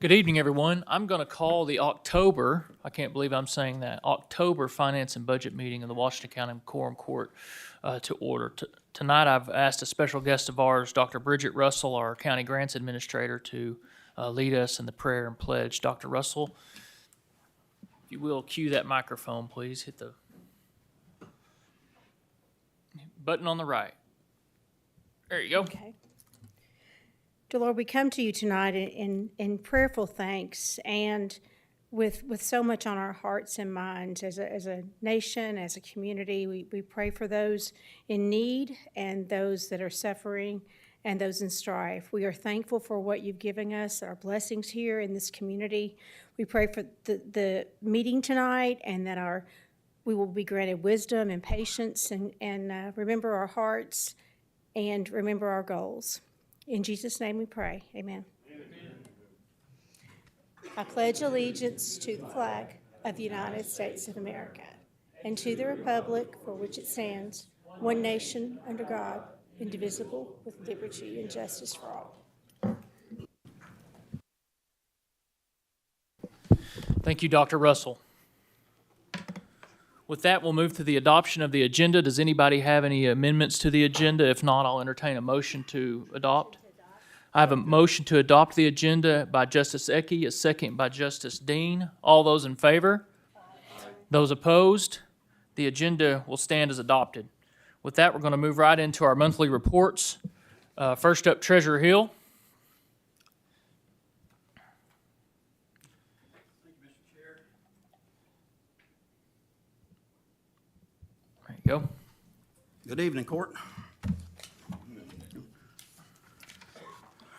Good evening, everyone. I'm going to call the October, I can't believe I'm saying that, October Finance and Budget meeting of the Washington County Quorum Court to order. Tonight I've asked a special guest of ours, Dr. Bridget Russell, our County Grants Administrator, to lead us in the prayer and pledge. Dr. Russell, if you will, cue that microphone, please. Hit the button on the right. There you go. Okay. Dear Lord, we come to you tonight in prayerful thanks and with so much on our hearts and minds as a nation, as a community. We pray for those in need and those that are suffering and those in strife. We are thankful for what you've given us, our blessings here in this community. We pray for the meeting tonight and that we will be granted wisdom and patience and remember our hearts and remember our goals. In Jesus' name we pray. Amen. Amen. I pledge allegiance to the flag of the United States of America and to the republic for which it stands, one nation under God, indivisible, with liberty and justice for all. Thank you, Dr. Russell. With that, we'll move to the adoption of the agenda. Does anybody have any amendments to the agenda? If not, I'll entertain a motion to adopt. I have a motion to adopt the agenda by Justice Ecke, a second by Justice Dean. All those in favor? Those opposed? The agenda will stand as adopted. With that, we're going to move right into our monthly reports. First up, Treasurer Hill. There you go. Good evening, Court.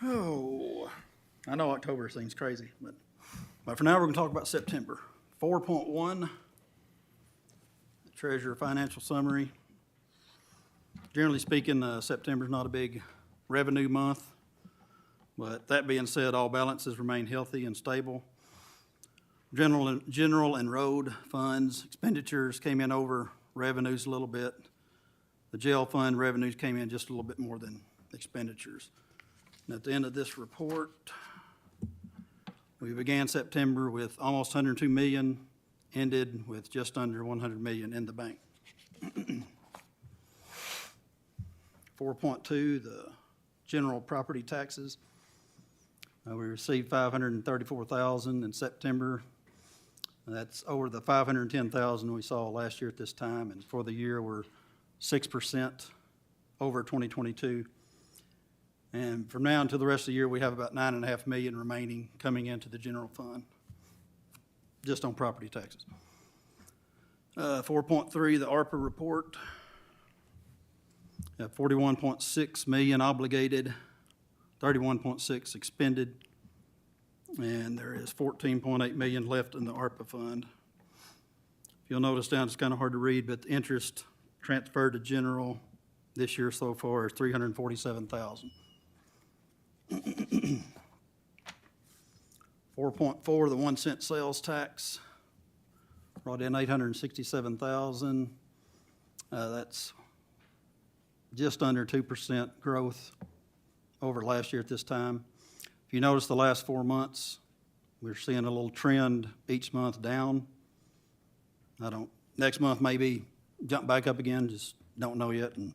Oh, I know October seems crazy, but for now we're going to talk about September. 4.1, Treasurer Financial Summary. Generally speaking, September is not a big revenue month, but that being said, all balances remain healthy and stable. General and road funds expenditures came in over revenues a little bit. The jail fund revenues came in just a little bit more than expenditures. And at the end of this report, we began September with almost 102 million, ended with just under 100 million in the bank. 4.2, the general property taxes. We received 534,000 in September. That's over the 510,000 we saw last year at this time, and for the year we're 6% over 2022. And from now until the rest of the year, we have about 9.5 million remaining coming into the general fund, just on property taxes. 4.3, the ARPA report. 41.6 million obligated, 31.6 expended, and there is 14.8 million left in the ARPA fund. If you'll notice down, it's kind of hard to read, but the interest transferred to general this year so far is 347,000. 4.4, the 1 cent sales tax brought in 867,000. That's just under 2% growth over last year at this time. If you notice the last 4 months, we're seeing a little trend each month down. Next month maybe jump back up again, just don't know yet. And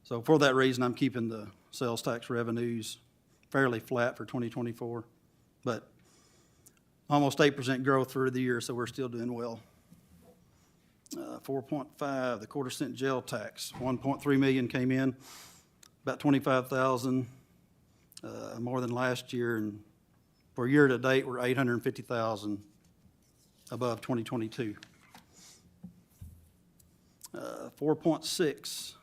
so for that reason, I'm keeping the sales tax revenues fairly flat for 2024, but almost 8% growth through the year, so we're still doing well. 4.5, the quarter cent jail tax, 1.3 million came in, about 25,000 more than last year, and for year to date, we're 850,000 above 2022. 4.6,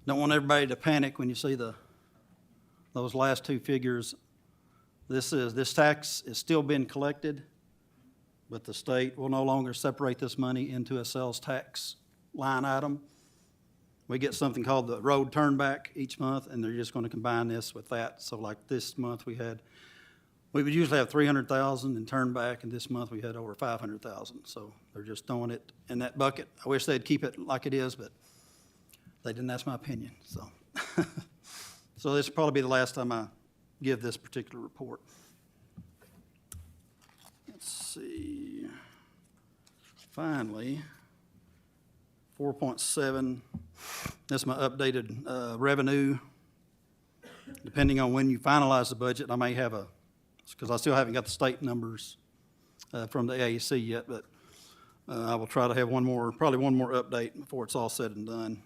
don't want everybody to panic when you see those last two figures. This tax is still being collected, but the state will no longer separate this money into a sales tax line item. We get something called the road turnback each month, and they're just going to combine this with that. So like this month we would usually have 300,000 in turnback, and this month we had over 500,000. So they're just throwing it in that bucket. I wish they'd keep it like it is, but they didn't ask my opinion. So, so this will probably be the last time I give this particular report. let's see, finally, 4.7, that's my updated revenue. Depending on when you finalize the budget, I may have because I still haven't got the state numbers from the AAC yet, but I will try to have probably one more update before it's all said and done.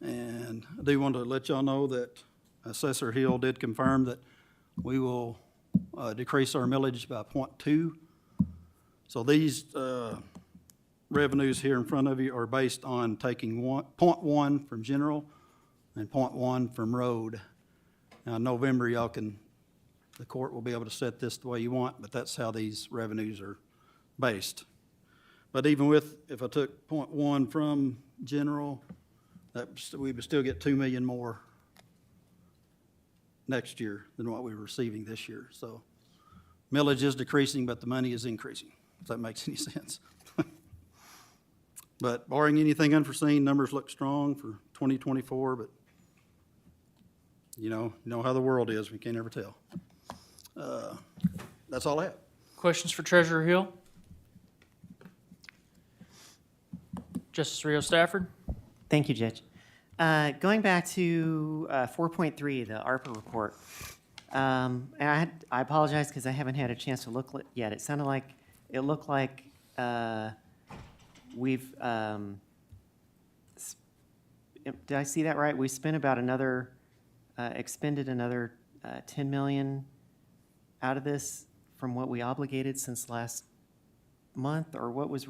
And I do want to let y'all know that Assessor Hill did confirm that we will decrease our millage by 0.2. So these revenues here in front of you are based on taking 0.1 from general and 0.1 from road. Now, in November, the court will be able to set this the way you want, but that's how these revenues are based. But even if I took 0.1 from general, we would still get 2 million more next year than what we were receiving this year. So millage is decreasing, but the money is increasing, if that makes any sense. But barring anything unforeseen, numbers look strong for 2024, but you know how the world is. We can't ever tell. That's all I have. Questions for Treasurer Hill? Justice Rio Stafford? Thank you, Judge. Going back to 4.3, the ARPA report, and I apologize because I haven't had a chance to look yet. It looked like we've, did I see that right? We spent about expended another 10 million out of this from what we obligated since last month, or what was,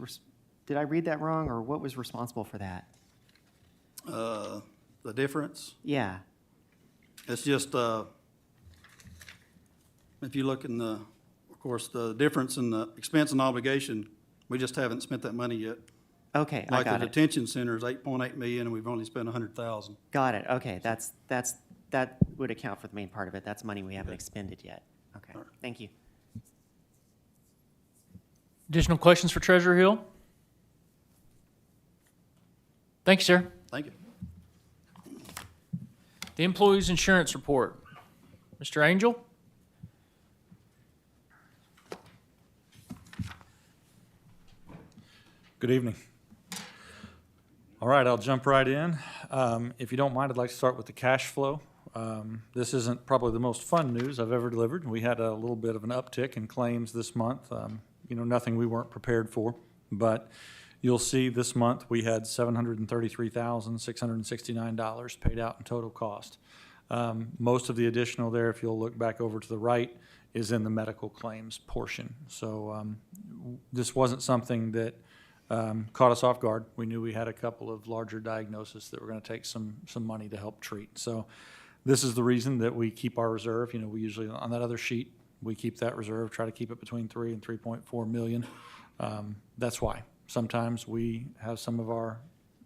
did I read that wrong, or what was responsible for that? The difference, Yeah. it's just, if you look of course, the difference in the expense and obligation, we just haven't spent that money yet. Okay, I Like the got it. detention center is 8.8 million, and we've only spent 100,000. Got it. Okay, that would account for the main part of it. That's money we haven't expended yet. Okay, All right. thank you. Additional questions for Treasurer Hill? Thank you, sir. Thank you. The Employees Insurance Report. Mr. Angel? Good evening. All right, I'll jump right in. If you don't mind, I'd like to start with the cash flow. This isn't probably the most fun news I've ever delivered. We had a little bit of an uptick in claims this month. Nothing we weren't prepared for, but you'll see this month we had $733,669 paid out in total cost. Most of the additional there, if you'll look back over to the right, is in the medical claims portion. So this wasn't something that caught us off guard. We knew we had a couple of larger diagnoses that were going to take some money to help treat. So this is the reason that we keep our reserve. We usually, on that other sheet, we keep that reserve, try to keep it between 3 and 3.4 million. That's why. Sometimes we have some of our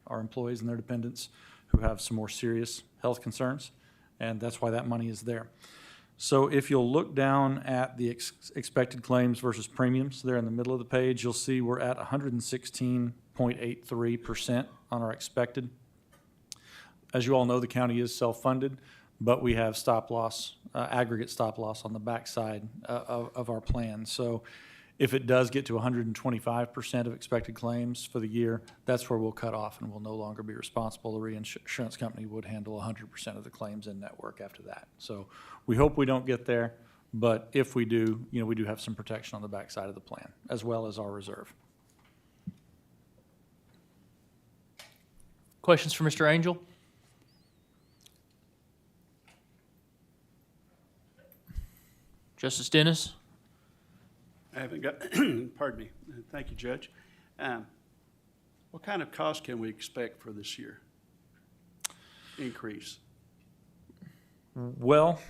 employees and their dependents who have some more serious health concerns, and that's why that money is there. So if you'll look down at the expected claims versus premiums there in the middle of the page, you'll see we're at 116.83% on our expected. As you all know, the county is self-funded, but we have stop loss, aggregate stop loss on the backside of our plan. So if it does get to 125% of expected claims for the year, that's where we'll cut off and we'll no longer be responsible. The reinsurance company would handle 100% of the claims in network after that. So we hope we don't get there, but if we do, we do have some protection on the backside of the plan, as well as our reserve. Questions for Mr. Angel? Justice Dennis? I haven't got, pardon me. Thank you, Judge. What kind of cost can we expect for this year? Increase? Well,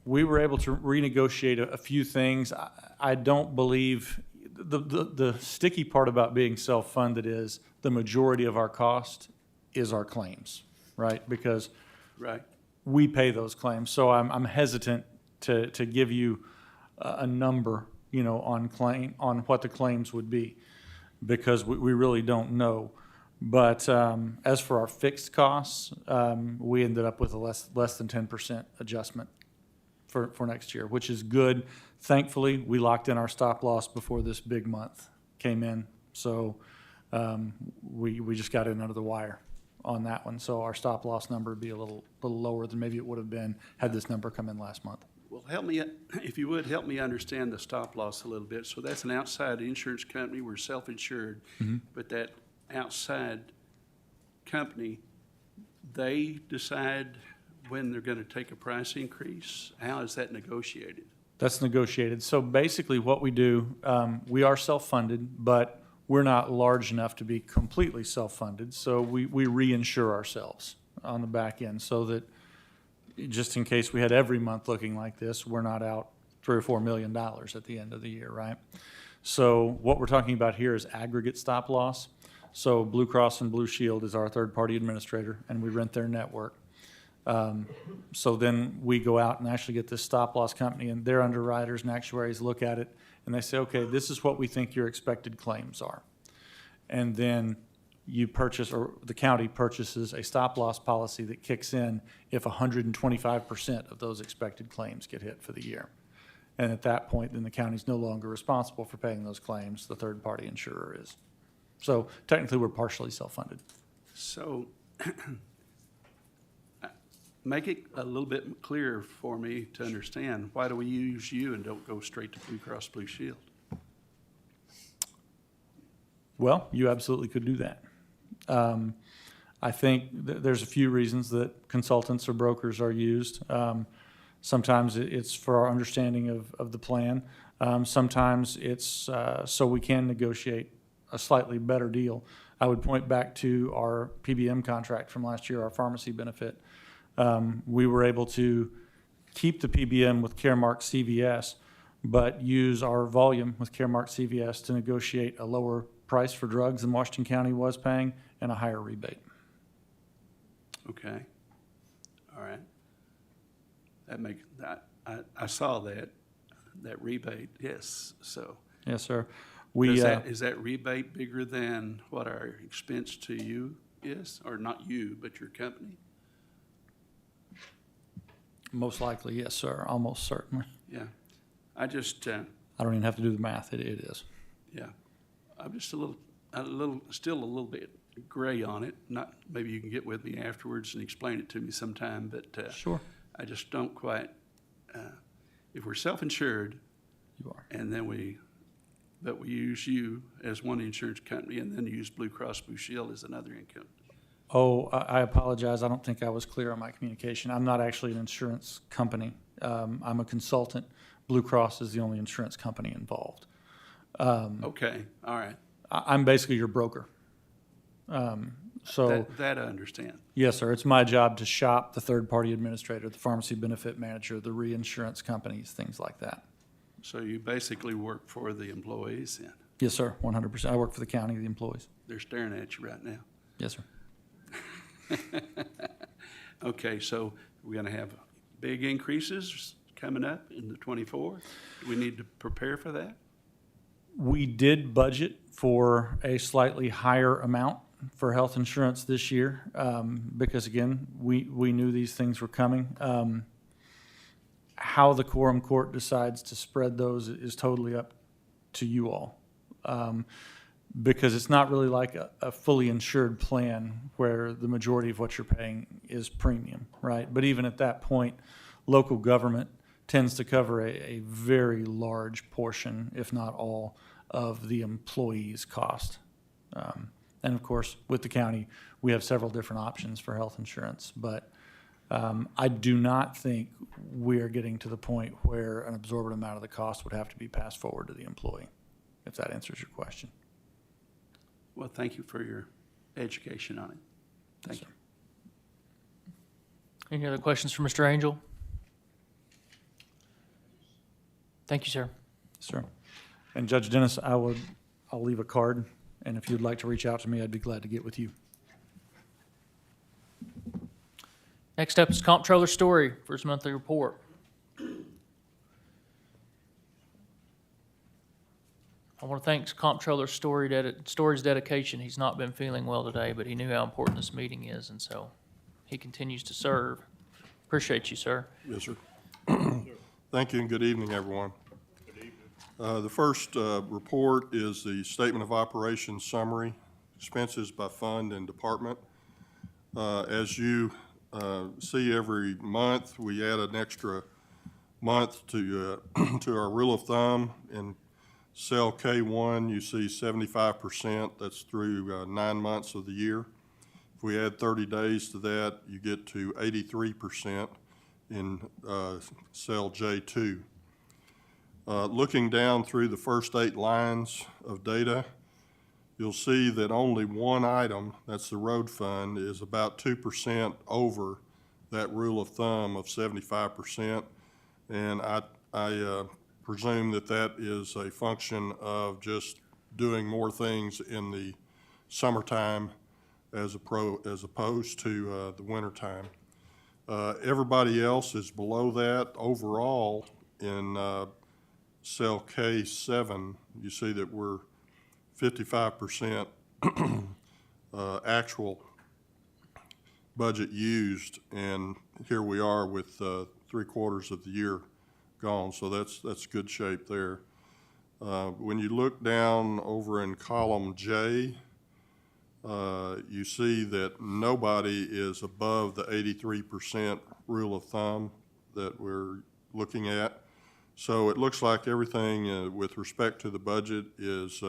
we were able to renegotiate a few things. I don't believe, the sticky part about being self-funded is the majority of our cost is our claims, right? Because Right. we pay those claims. So I'm hesitant to give you a number, on what the claims would be, because we really don't know. But as for our fixed costs, we ended up with a less than 10% adjustment for next year, which is good. Thankfully, we locked in our stop loss before this big month came in. So we just got in under the wire on that one. So our stop loss number would be a little lower than maybe it would have been had this number come in last month. Well, help me, if you would, help me understand the stop loss a little bit. So that's an outside insurance company, we're self-insured, but that outside company, they decide when they're gonna take a price increase? How is that negotiated? That's negotiated. So basically what we do, we are self-funded, but we're not large enough to be completely self-funded. So we reinsure ourselves on the back end so that just in case we had every month looking like this, we're not out $3 or $4 million at the end of the year, right? So what we're talking about here is aggregate stop loss. So Blue Cross and Blue Shield is our third-party administrator, and we rent their network. So then we go out and actually get this stop loss company, and their underwriters and actuaries look at it, and they say, okay, this is what we think your expected claims are. And then you purchase, or the county purchases a stop loss policy that kicks in if 125% of those expected claims get hit for the year. And at that point, then the county's no longer responsible for paying those claims. The third-party insurer is. So technically, we're partially self-funded. So make it a little bit clearer for me to understand. Why do we use you and don't go straight to Blue Cross Blue Shield? Well, you absolutely could do that. I think there's a few reasons that consultants or brokers are used. Sometimes it's for our understanding of the plan. Sometimes it's so we can negotiate a slightly better deal. I would point back to our PBM contract from last year, our pharmacy benefit. We were able to keep the PBM with Caremark CVS, but use our volume with Caremark CVS to negotiate a lower price for drugs than Washington County was paying and a higher rebate. Okay, all right. That make, I saw that rebate, yes, so. Yes, sir. Is that rebate bigger than what our expense to you is? Or not you, but your company? Most likely, yes, sir. Almost certainly. Yeah, I just, I don't even have to do the math. It is. yeah, I'm just still a little bit gray on it. Not, maybe you can get with me afterwards and explain it to me sometime, but Sure. I just don't quite, if we're self-insured You are. and then but we use you as one insurance company and then use Blue Cross Blue Shield as another income. Oh, I apologize. I don't think I was clear on my communication. I'm not actually an insurance company. I'm a consultant. Blue Cross is the only insurance company involved. Okay, all right. I'm basically your broker. So, That I understand. yes, sir, it's my job to shop the third-party administrator, the pharmacy benefit manager, the reinsurance companies, things like that. So you basically work for the employees and Yes, sir, 100%. I work for the county, the employees. they're staring at you right now. Yes, sir. Okay, so we're gonna have big increases coming up in the 24. Do we need to prepare for that? We did budget for a slightly higher amount for health insurance this year because, again, we knew these things were coming. How the quorum court decides to spread those is totally up to you all. Because it's not really like a fully insured plan where the majority of what you're paying is premium, right? But even at that point, local government tends to cover a very large portion, if not all, of the employee's cost. And of course, with the county, we have several different options for health insurance, but I do not think we're getting to the point where an absorbent amount of the cost would have to be passed forward to the employee, if that answers your question. Well, thank you for your education on it. Thank you. Any other questions for Mr. Angel? Thank you, sir. Sir. And Judge Dennis, I'll leave a card, and if you'd like to reach out to me, I'd be glad to get with you. Next up is Comptroller Story for his monthly report. I want to thank Comptroller Story's dedication. He's not been feeling well today, but he knew how important this meeting is, and so he continues to serve. Appreciate you, sir. Yes, sir. Thank you and good evening, everyone. The first report is the Statement of Operations Summary, expenses by fund and department. As you see every month, we add an extra month to to our rule of thumb. In cell K1, you see 75%. That's through 9 months of the year. If we add 30 days to that, you get to 83% in cell J2. Looking down through the first 8 lines of data, you'll see that only one item, that's the road fund, is about 2% over that rule of thumb of 75%. And I presume that that is a function of just doing more things in the summertime as opposed to the wintertime. Everybody else is below that. Overall, in cell K7, you see that we're 55% actual budget used, and here we are with 3/4 of the year gone, so that's good shape there. When you look down over in column J, you see that nobody is above the 83% rule of thumb that we're looking at. So it looks like everything with respect to the budget is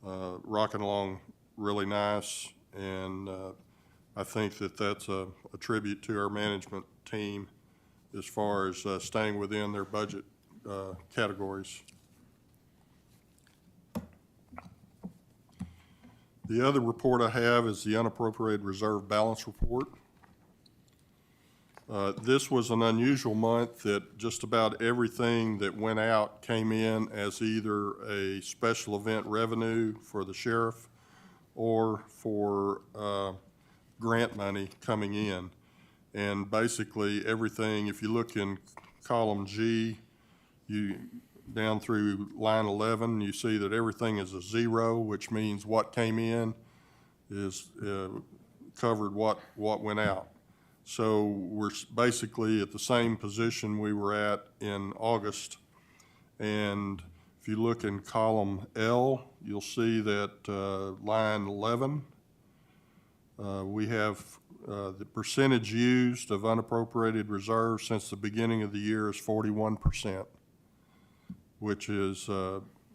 rocking along really nice, and I think that that's a tribute to our management team as far as staying within their budget categories. The other report I have is the unappropriated reserve balance report. This was an unusual month that just about everything that went out came in as either a special event revenue for the sheriff or for grant money coming in. And basically everything, if you look in column G, you down through line 11, you see that everything is a 0, which means what came in is covered what went out. So we're basically at the same position we were at in August. And if you look in column L, you'll see that line 11, we have the percentage used of unappropriated reserves since the beginning of the year is 41%, which is,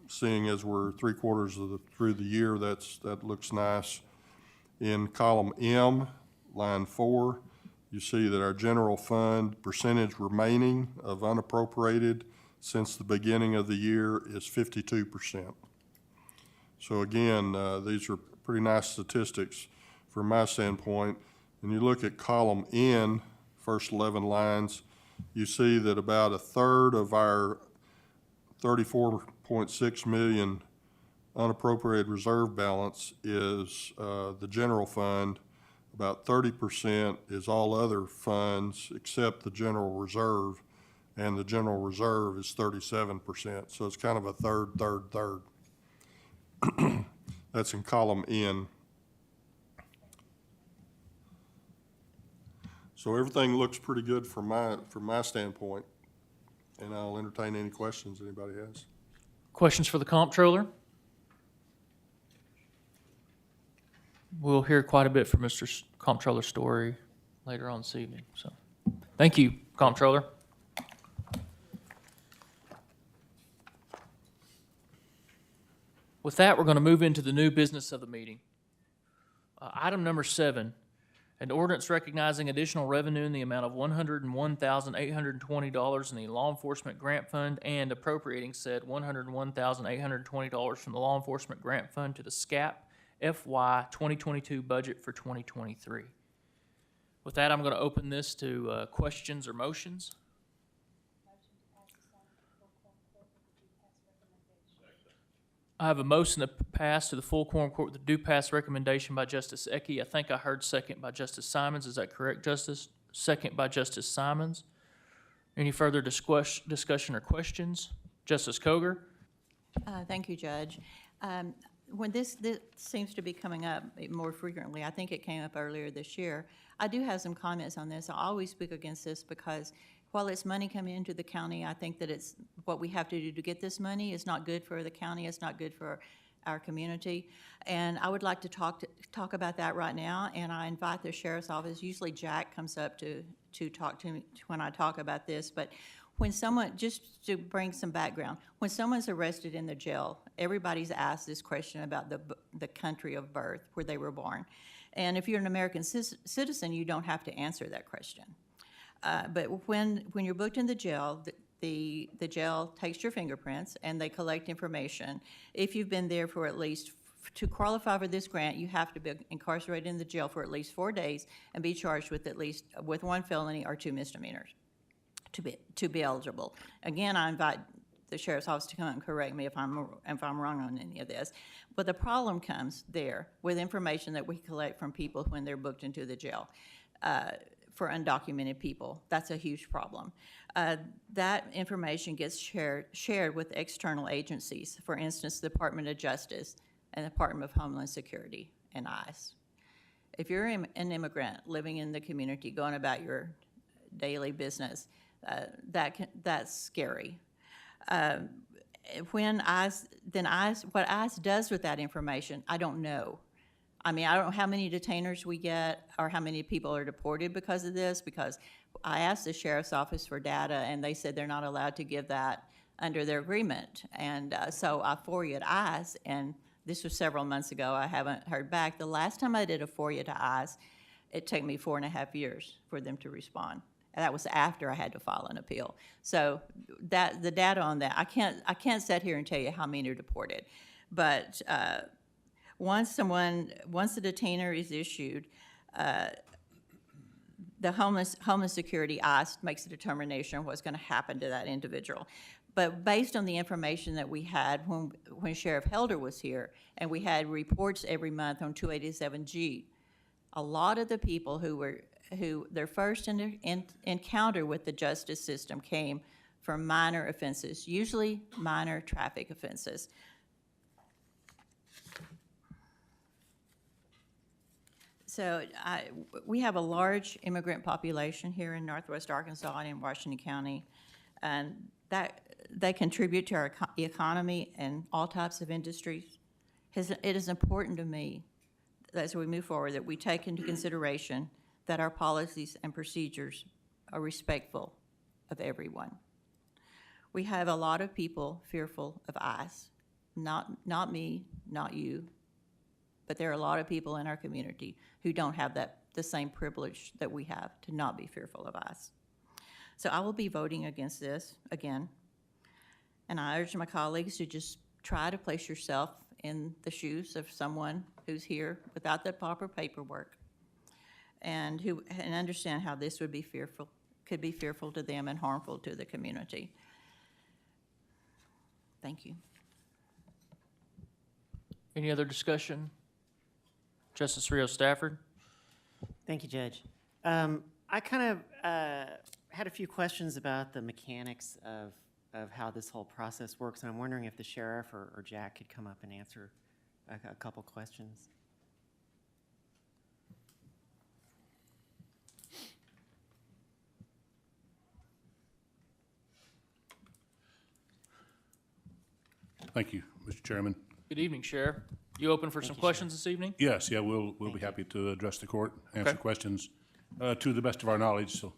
seeing as we're 3/4 through the year, that looks nice. In column M, line 4, you see that our general fund percentage remaining of unappropriated since the beginning of the year is 52%. So again, these are pretty nice statistics from my standpoint. When you look at column N, first 11 lines, you see that about a third of our 34.6 million unappropriated reserve balance is the general fund. About 30% is all other funds except the general reserve, and the general reserve is 37%. So it's kind of a third. That's in column N. So everything looks pretty good from my standpoint, and I'll entertain any questions anybody has. Questions for the comptroller? We'll hear quite a bit from Mr. Comptroller Story later on this evening. So, thank you, Comptroller. With that, we're going to move into the new business of the meeting. Item number 7, an ordinance recognizing additional revenue in the amount of $101,820 in the Law Enforcement Grant Fund and appropriating said $101,820 from the Law Enforcement Grant Fund to the SCAP FY 2022 budget for 2023. With that, I'm going to open this to questions or motions. I have a motion to pass to the full quorum court with the due pass recommendation by Justice Ecke. I think I heard second by Justice Simons. Is that correct, Justice? Second by Justice Simons. Any further discussion or questions? Justice Koger? Thank you, Judge. When this seems to be coming up more frequently, I think it came up earlier this year, I do have some comments on this. I always speak against this because while it's money coming into the county, I think that it's, what we have to do to get this money is not good for the county, it's not good for our community. And I would like to talk about that right now, and I invite the sheriff's office. Usually Jack comes up to talk to me when I talk about this, but when someone, just to bring some background, when someone's arrested in the jail, everybody's asked this question about the country of birth, where they were born. And if you're an American citizen, you don't have to answer that question. But when you're booked in the jail, the jail takes your fingerprints and they collect information. If you've been there for at least, to qualify for this grant, you have to be incarcerated in the jail for at least 4 days and be charged with 1 felony or 2 misdemeanors to be eligible. Again, I invite the sheriff's office to come and correct me if I'm wrong on any of this. But the problem comes there with information that we collect from people when they're booked into the jail. For undocumented people, that's a huge problem. That information gets shared with external agencies, for instance, the Department of Justice and the Department of Homeland Security and ICE. If you're an immigrant living in the community, going about your daily business, that's scary. What ICE does with that information, I don't know. I mean, I don't know how many detainers we get or how many people are deported because of this, because I asked the sheriff's office for data and they said they're not allowed to give that under their agreement. And so I FOIA'd ICE, and this was several months ago. I haven't heard back. The last time I did a FOIA to ICE, it took me 4.5 years for them to respond. And that was after I had to file an appeal. So that the data on that, I can't sit here and tell you how many are deported, but once the detainer is issued, the Homeland Security ICE makes a determination of what's going to happen to that individual. But based on the information that we had when Sheriff Helder was here, and we had reports every month on 287G, a lot of the people who their first encounter with the justice system came from minor offenses, usually minor traffic offenses. So we have a large immigrant population here in Northwest Arkansas and in Washington County, and that they contribute to our economy and all types of industries. It is important to me that as we move forward that we take into consideration that our policies and procedures are respectful of everyone. We have a lot of people fearful of ICE, not me, not you, but there are a lot of people in our community who don't have the same privilege that we have to not be fearful of ICE. So I will be voting against this again, and I urge my colleagues to just try to place yourself in the shoes of someone who's here without the proper paperwork, and understand how this could be fearful to them and harmful to the community. Thank you. Any other discussion? Justice Rios Stafford? Thank you, Judge. I kind of had a few questions about the mechanics of how this whole process works, and I'm wondering if the sheriff or Jack could come up and answer a couple questions. Thank you, Mr. Chairman. Good evening, Sheriff. You open for some questions this evening? Yes, yeah, we'll be happy to address the court, answer Okay. questions to the best of our knowledge, so.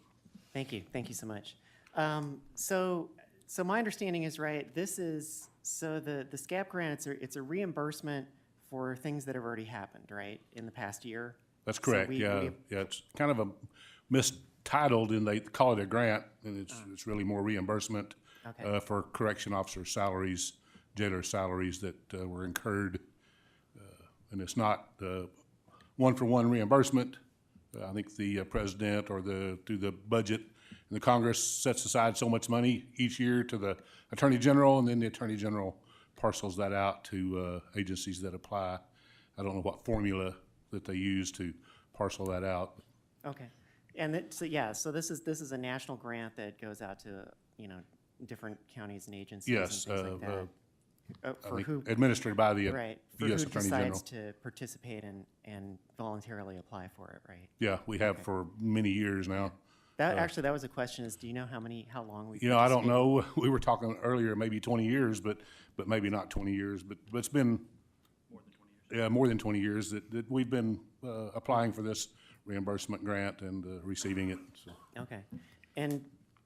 Thank you so much. So my understanding is right. This is the SCAP grant. It's a reimbursement for things that have already happened, right, in the past year. That's So correct, yeah. It's kind of a mistitled, and they call it a grant, and it's really more reimbursement Okay. for correction officer salaries, jailer salaries that were incurred. And it's not one-for-one reimbursement. I think the president or through the budget, and the Congress sets aside so much money each year to the Attorney General, and then the Attorney General parcels that out to agencies that apply. I don't know what formula that they use to parcel that out. Okay. And so this is a national grant that goes out to, different counties and agencies Yes, and things like that. I For think who, administered by the right, for U.S. who Attorney General. decides to participate and voluntarily apply for it, right? Yeah, we have for many years now. Actually, that was a question, is do you know how long we've? You know, I don't participated? know, we were talking earlier, maybe 20 years, but maybe not 20 years, but it's been. More than 20 years that we've been applying for this reimbursement grant and receiving it, so. Okay. And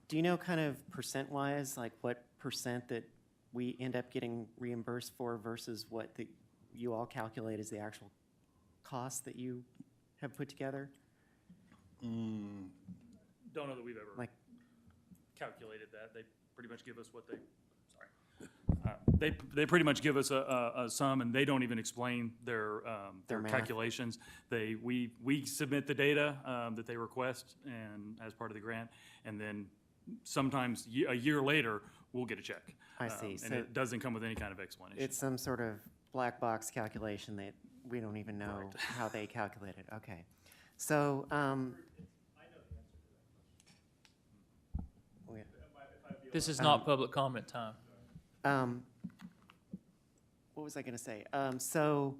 do you know kind of percent-wise, like what percent that we end up getting reimbursed for versus what you all calculate as the actual cost that you have put together? Don't know that we've ever Like, calculated that. They pretty much give us what they, sorry. They pretty much give us a sum, and they don't even explain their math. calculations. We submit the data that they request and as part of the grant, and then sometimes a year later, we'll get a check. I see. And So it doesn't come with any kind of explanation. it's some sort of black box calculation that we don't even know how they calculate it. Okay. So, we- This is not public comment time. what was I going to say? So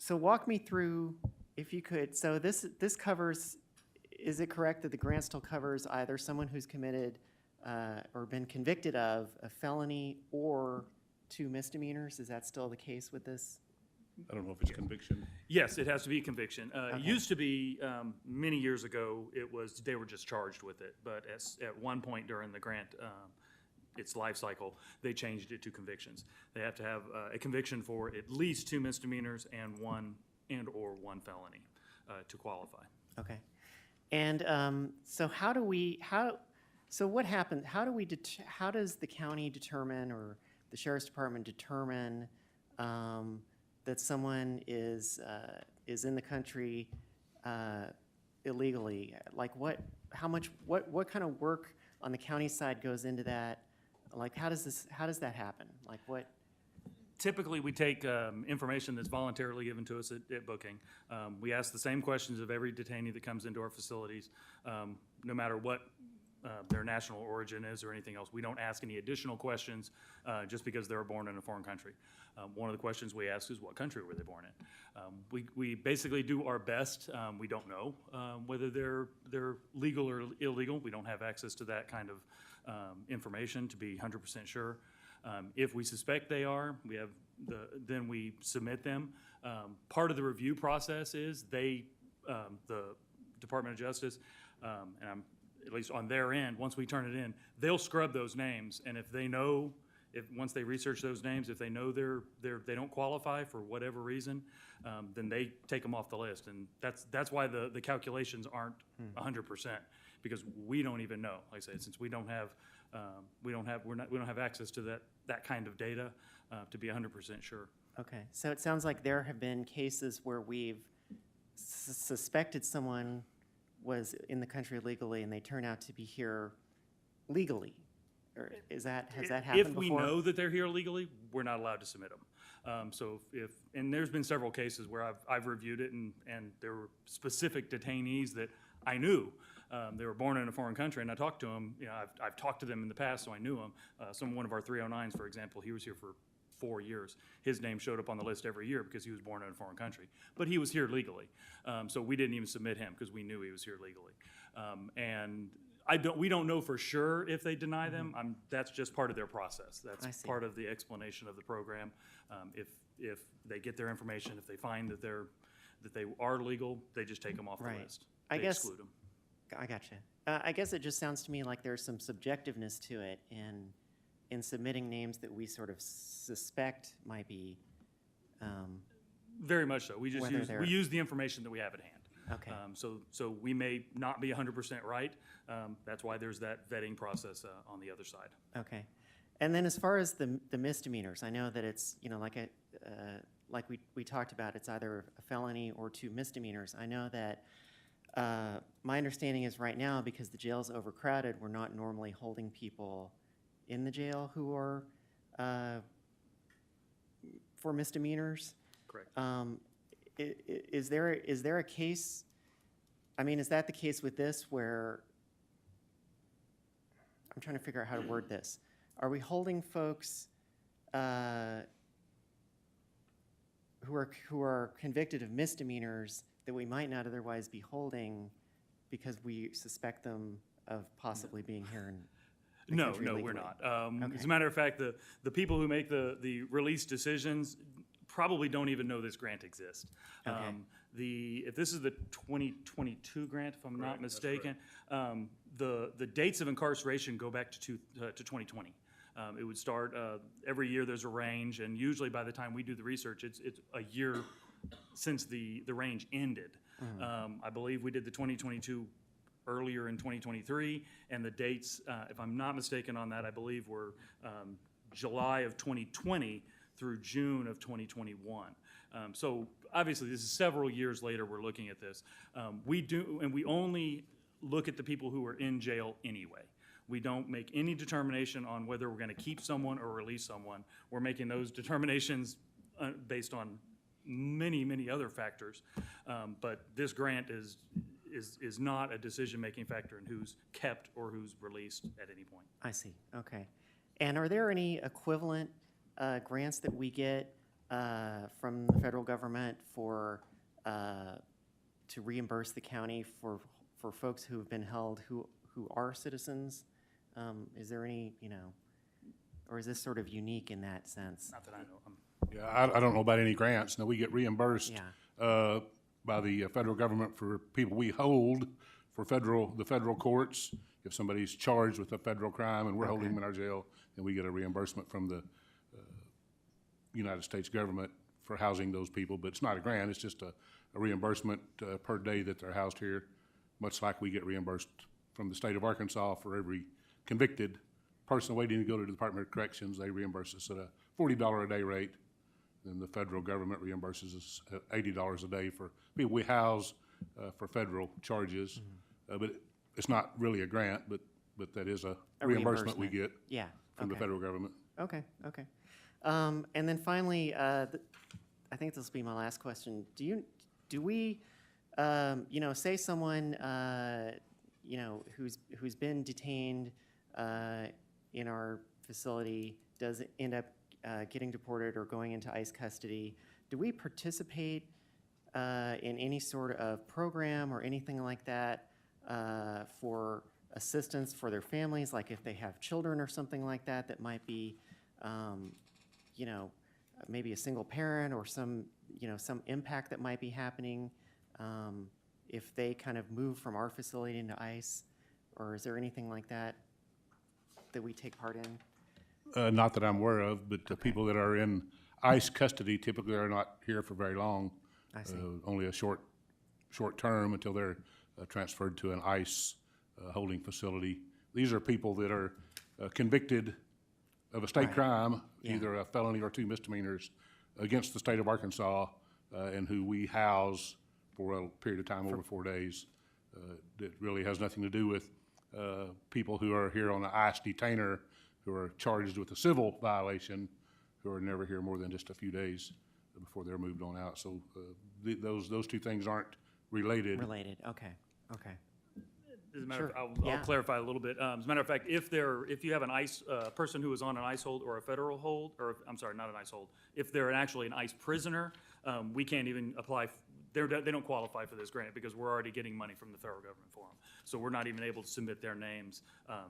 walk me through, if you could. So this covers. Is it correct that the grant still covers either someone who's committed or been convicted of a felony or 2 misdemeanors? Is that still the case with this? I don't know if it's conviction. Yes, it has to be a conviction. It Okay. used to be, many years ago, they were just charged with it. But at one point during the grant, its life cycle, they changed it to convictions. They have to have a conviction for at least 2 misdemeanors and one felony to qualify. Okay. And so so what happened? How does the county determine, or the sheriff's department determine that someone is in the country illegally? Like what kind of work on the county side goes into that? Like how does that happen? Like what? Typically, we take information that's voluntarily given to us at booking. We ask the same questions of every detainee that comes into our facilities, no matter what their national origin is or anything else. We don't ask any additional questions just because they were born in a foreign country. One of the questions we ask is, what country were they born in? We basically do our best. We don't know whether they're legal or illegal. We don't have access to that kind of information to be 100% sure. If we suspect they are, then we submit them. Part of the review process is the Department of Justice, and at least on their end, once we turn it in, they'll scrub those names, and once they research those names, if they know they don't qualify for whatever reason, then they take them off the list, and that's why the calculations aren't 100%, because we don't even know. Like I said, since we don't have access to that kind of data to be 100% sure. Okay, so it sounds like there have been cases where we've suspected someone was in the country illegally and they turn out to be here legally. Or has that happened If we before? know that they're here legally, we're not allowed to submit them. So and there's been several cases where I've reviewed it, and there were specific detainees that I knew. They were born in a foreign country, and I talked to them. You know, I've talked to them in the past, so I knew them. One of our 309s, for example, he was here for 4 years. His name showed up on the list every year because he was born in a foreign country. But he was here legally. So we didn't even submit him because we knew he was here legally. And we don't know for sure if they deny them. That's just part of their process. I That's see. part of the explanation of the program. If they get their information, if they find that they are legal, they just take them off the Right. list. I They guess- exclude them. I gotcha. I guess it just sounds to me like there's some subjectiveness to it in submitting names that we sort of suspect might be, Very much so. We just Whether they're- use the information that we have at hand. okay. So we may not be 100% right. That's why there's that vetting process on the other side. Okay. And then as far as the misdemeanors, I know that it's, like we talked about, it's either a felony or 2 misdemeanors. I know that my understanding is right now, because the jail's overcrowded, we're not normally holding people in the jail who are for misdemeanors. Correct. Is there a case, I mean, is that the case with this where, I'm trying to figure out how to word this. Are we holding folks who are convicted of misdemeanors that we might not otherwise be holding because we suspect them possibly being here in the No, country no, we're legally? not. As a matter of fact, the people who make the release decisions probably don't even know this grant exists. Okay. If this is the 2022 grant, if I'm not mistaken, the dates of incarceration go back to 2020. It would start, every year there's a range, and usually by the time we do the research, it's a year since the range ended. I believe we did the 2022 earlier in 2023, and the dates, if I'm not mistaken on that, I believe were July of 2020 through June of 2021. So obviously, this is several years later we're looking at this. We only look at the people who are in jail anyway. We don't make any determination on whether we're going to keep someone or release someone. We're making those determinations based on many, many other factors. But this grant is not a decision-making factor in who's kept or who's released at any point. I see, okay. And are there any equivalent grants that we get from the federal government for, to reimburse the county for folks who have been held who are citizens? Is there any, or is this sort of unique in that sense? Not that I know. Yeah, I don't know about any grants. No, we get reimbursed Yeah. by the federal government for people we hold for the federal courts. If somebody's charged with a federal crime and we're holding them in our jail, then we get a reimbursement from the United States government for housing those people. But it's not a grant, it's just a reimbursement per day that they're housed here, much like we get reimbursed from the state of Arkansas for every convicted person waiting to go to the Department of Corrections. They reimburse us at a $40 a day rate. Then the federal government reimburses us at $80 a day for people we house for federal charges. But it's not really a grant, but that is a reimbursement we get Yeah. from the Okay. federal government. Okay, okay. And then finally, I think this will be my last question. Do we, say someone, who's been detained in our facility does end up getting deported or going into ICE custody, do we participate in any sort of program or anything like that for assistance for their families, like if they have children or something like that, that might be, maybe a single parent or some impact that might be happening if they kind of move from our facility into ICE? Or is there anything like that that we take part in? Not that I'm aware of, but the people that are in ICE custody typically are not here for very long. I see. Only a short term until they're transferred to an ICE holding facility. These are people that are convicted of a state Right. crime, Yeah. either a felony or 2 misdemeanors against the state of Arkansas, and who we house for a period of time over 4 days. That really has nothing to do with people who are here on an ICE detainer who are charged with a civil violation, who are never here more than just a few days before they're moved on out. So those two things aren't related. Related, okay. As a matter of, Sure. I'll Yeah. clarify a little bit. As a matter of fact, if you have an ICE, person who is on an ICE hold or a federal hold, or, I'm sorry, not an ICE hold, if they're actually an ICE prisoner, we can't even apply, they don't qualify for this grant because we're already getting money from the federal government for them. So we're not even able to submit their names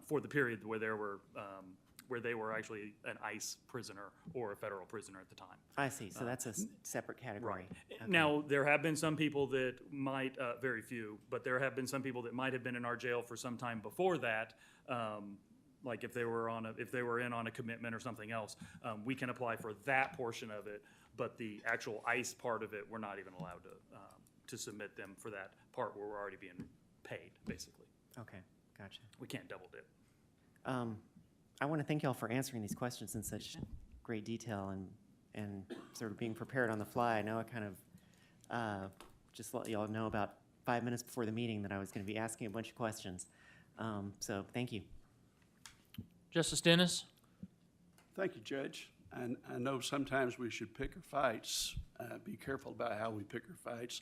for the period where they were actually an ICE prisoner or a federal prisoner at the time. I see, so that's a separate category. Okay. Now, there have been some people that might, very few, but there have been some people that might have been in our jail for some time before that. Like if they were in on a commitment or something else, we can apply for that portion of it. But the actual ICE part of it, we're not even allowed to submit them for that part where we're already being paid, basically. Okay, gotcha. We can't double dip. I want to thank y'all for answering these questions in such great detail and sort of being prepared on the fly. I know I kind of just let y'all know about 5 minutes before the meeting that I was going to be asking a bunch of questions. So thank you. Justice Dennis? Thank you, Judge. And I know sometimes we should pick our fights, be careful about how we pick our fights.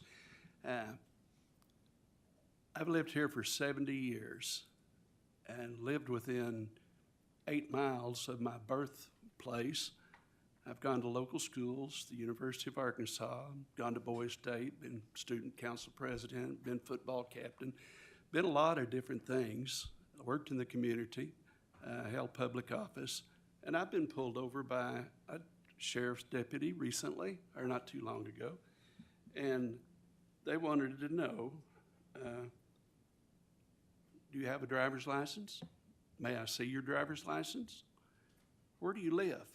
I've lived here for 70 years and lived within 8 miles of my birthplace. I've gone to local schools, the University of Arkansas, gone to Boys State, been student council president, been football captain, been a lot of different things. worked in the community, held public office, and I've been pulled over by a sheriff's deputy recently, or not too long ago, and they wanted to know, do you have a driver's license? May I see your driver's license? Where do you live?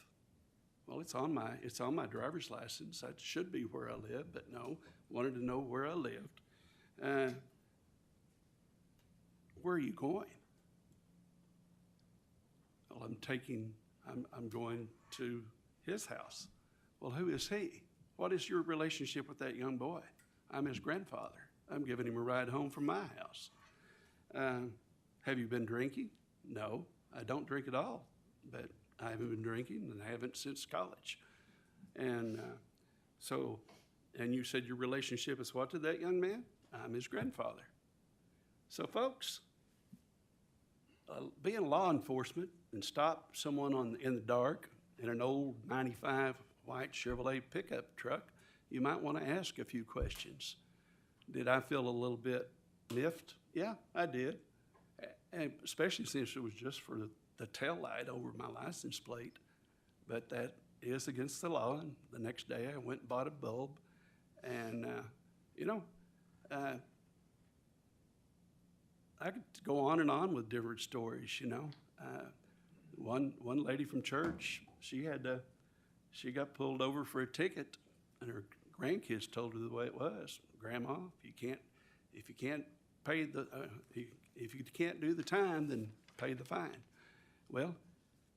Well, it's on my driver's license. That should be where I live, but no, wanted to know where I lived. Where are you going? Well, I'm going to his house. Well, who is he? What is your relationship with that young boy? I'm his grandfather. I'm giving him a ride home from my house. Have you been drinking? No, I don't drink at all, but I haven't been drinking and I haven't since college. And and you said your relationship is what to that young man? I'm his grandfather. So folks, being law enforcement and stop someone in the dark in an old 95 white Chevrolet pickup truck, you might want to ask a few questions. Did I feel a little bit miffed? Yeah, I did. And especially since it was just for the tail light over my license plate. But that is against the law. And the next day I went and bought a bulb. And, I could go on and on with different stories, One lady from church, she got pulled over for a ticket, and her grandkids told her the way it was. Grandma, if you can't pay if you can't do the time, then pay the fine. Well,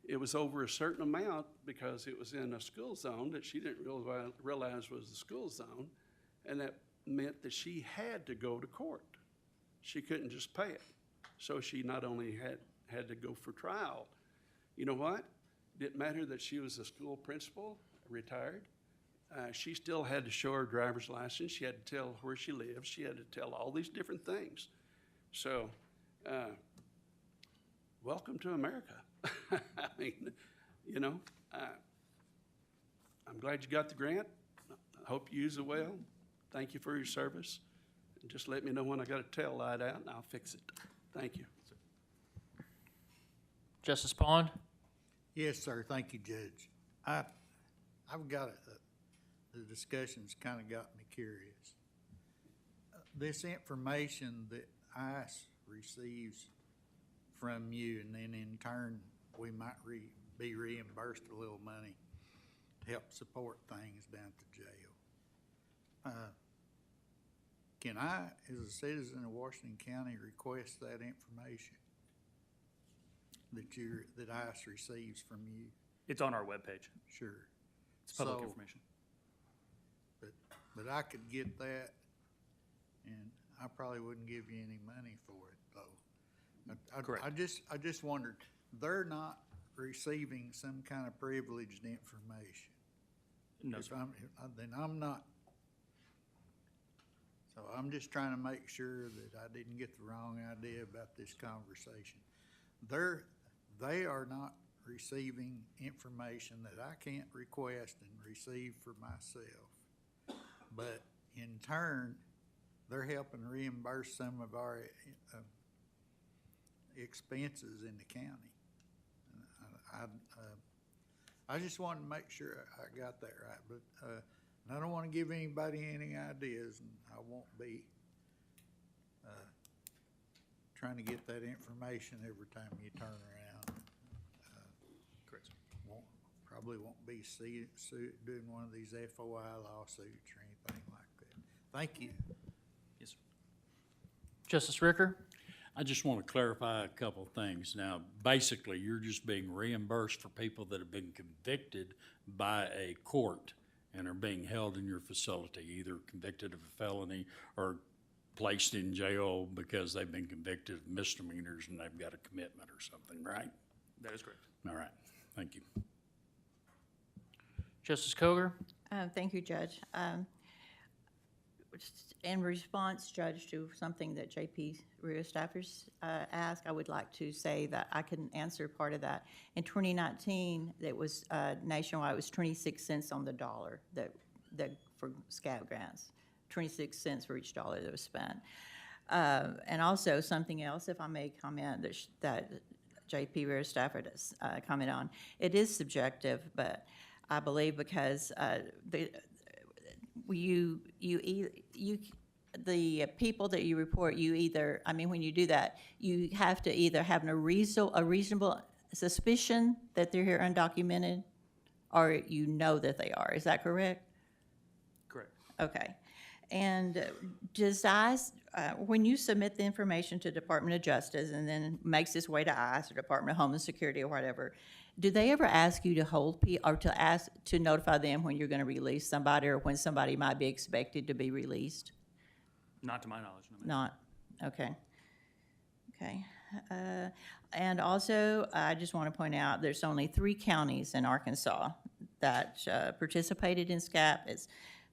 it was over a certain amount because it was in a school zone that she didn't realize was the school zone, and that meant that she had to go to court. She couldn't just pay it. So she not only had to go for trial. You know what? Didn't matter that she was a school principal, retired. She still had to show her driver's license. She had to tell where she lives. She had to tell all these different things. So, welcome to America. I mean, I'm glad you got the grant. I hope you use it well. Thank you for your service. And just let me know when I got a tail light out and I'll fix it. Thank you. Justice Pond? Yes, sir. Thank you, Judge. I've got the discussion's kind of got me curious. This information that ICE receives from you, and then in turn, we might be reimbursed a little money to help support things down at the jail. Can I, as a citizen of Washington County, request that information that ICE receives from you? It's on our webpage. Sure. It's public So, information. But I could get that, and I probably wouldn't give you any money for it, though. Correct. I just wondered, they're not receiving some kind of privileged information. No, If sir. then I'm not. So I'm just trying to make sure that I didn't get the wrong idea about this conversation. They are not receiving information that I can't request and receive for myself. But in turn, they're helping reimburse some of our expenses in the county. I just wanted to make sure I got that right, but and I don't want to give anybody any ideas, and I won't be trying to get that information every time you turn around. Correct, sir. Probably won't be doing one of these FOI lawsuits or anything like that. Thank you. Yes, sir. Justice Ricker? I just want to clarify a couple of things. Now, basically, you're just being reimbursed for people that have been convicted by a court and are being held in your facility, either convicted of a felony or placed in jail because they've been convicted of misdemeanors and they've got a commitment or something, right? That is correct. All right, thank you. Justice Koger? Thank you, Judge. In response, Judge, to something that J.P. Rio Staffers asked, I would like to say that I can answer part of that. In 2019, it was nationwide, it was 26 cents on the dollar that for SCAD grants, 26 cents for each dollar that was spent. And also something else, if I may comment, that J.P. Rear Stafford has commented on. It is subjective, but I believe because the people that you report, when you do that, you have to either have a reasonable suspicion that they're here undocumented, or you know that they are. Is that correct? Correct. Okay. And does ICE, when you submit the information to Department of Justice and then makes its way to ICE or Department of Homeland Security or whatever, do they ever ask you to or to notify them when you're going to release somebody or when somebody might be expected to be released? Not to my knowledge, no, ma'am. Not, okay. Okay. And also, I just want to point out, there's only 3 counties in Arkansas that participated in SCAP. It's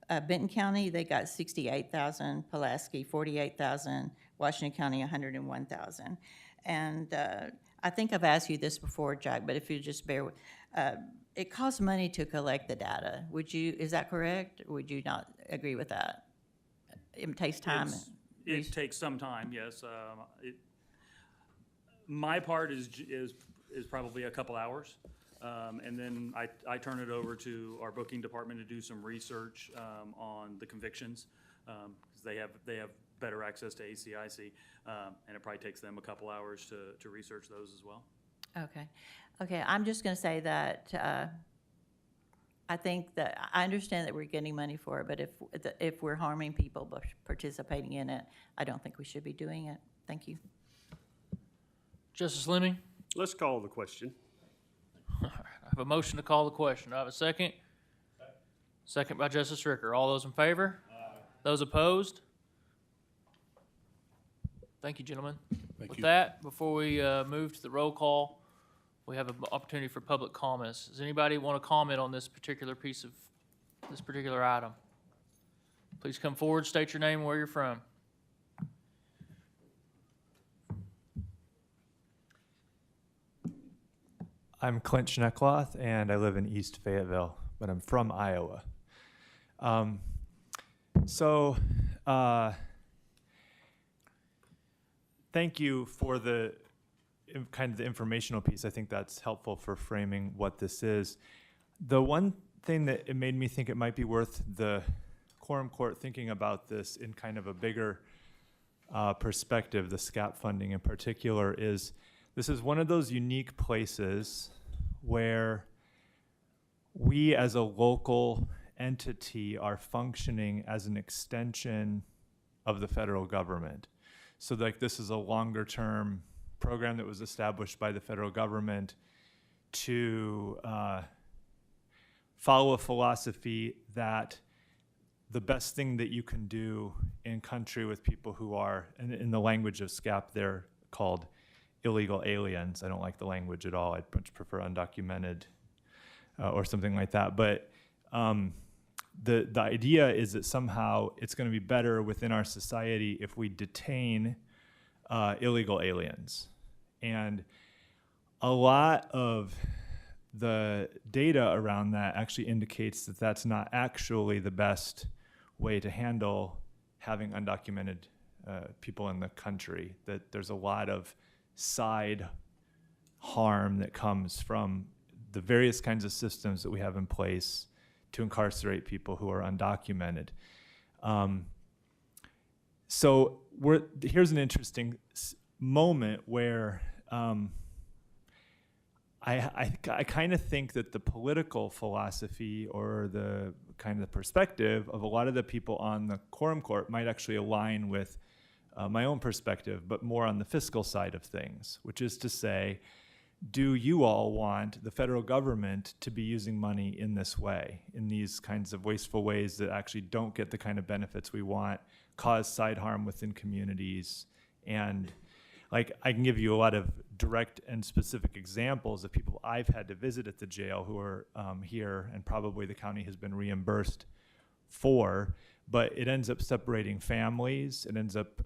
Benton County, they got 68,000, Pulaski 48,000, Washington County 101,000. And I think I've asked you this before, Jack, but if you just bear with, it costs money to collect the data. Is that correct? Or would you not agree with that? It takes time. It takes some time, yes. My part is probably a couple hours. And then I turn it over to our booking department to do some research on the convictions, because they have better access to ACIC, and it probably takes them a couple hours to research those as well. Okay. Okay, I'm just going to say that I think that I understand that we're getting money for it, but if we're harming people by participating in it, I don't think we should be doing it. Thank you. Justice Fleming? Let's call the question. I have a motion to call the question. Do I have a second? Second by Justice Ricker. All those in favor? Those opposed? Thank you, gentlemen. Thank With you. that, before we move to the roll call, we have an opportunity for public comments. Does anybody want to comment on this particular item? Please come forward, state your name and where you're from. I'm Clint Schneckloth, and I live in East Fayetteville, but I'm from Iowa. Thank you for the kind of the informational piece. I think that's helpful for framing what this is. The one thing that it made me think it might be worth the quorum court thinking about this in kind of a bigger perspective, the SCAP funding in particular, is this is one of those unique places where we as a local entity are functioning as an extension of the federal government. So like this is a longer term program that was established by the federal government to follow a philosophy that the best thing that you can do in country with people who are, in the language of SCAP, they're called illegal aliens. I don't like the language at all. I'd much prefer undocumented or something like that. But the idea is that somehow it's going to be better within our society if we detain illegal aliens. And a lot of the data around that actually indicates that that's not actually the best way to handle having undocumented people in the country, that there's a lot of side harm that comes from the various kinds of systems that we have in place to incarcerate people who are undocumented. So here's an interesting moment where I kind of think that the political philosophy or the kind of the perspective of a lot of the people on the quorum court might actually align with my own perspective, but more on the fiscal side of things, which is to say, do you all want the federal government to be using money in this way, in these kinds of wasteful ways that actually don't get the kind of benefits we want, cause side harm within communities? And like, I can give you a lot of direct and specific examples of people I've had to visit at the jail who are here, and probably the county has been reimbursed for, but it ends up separating families. It ends up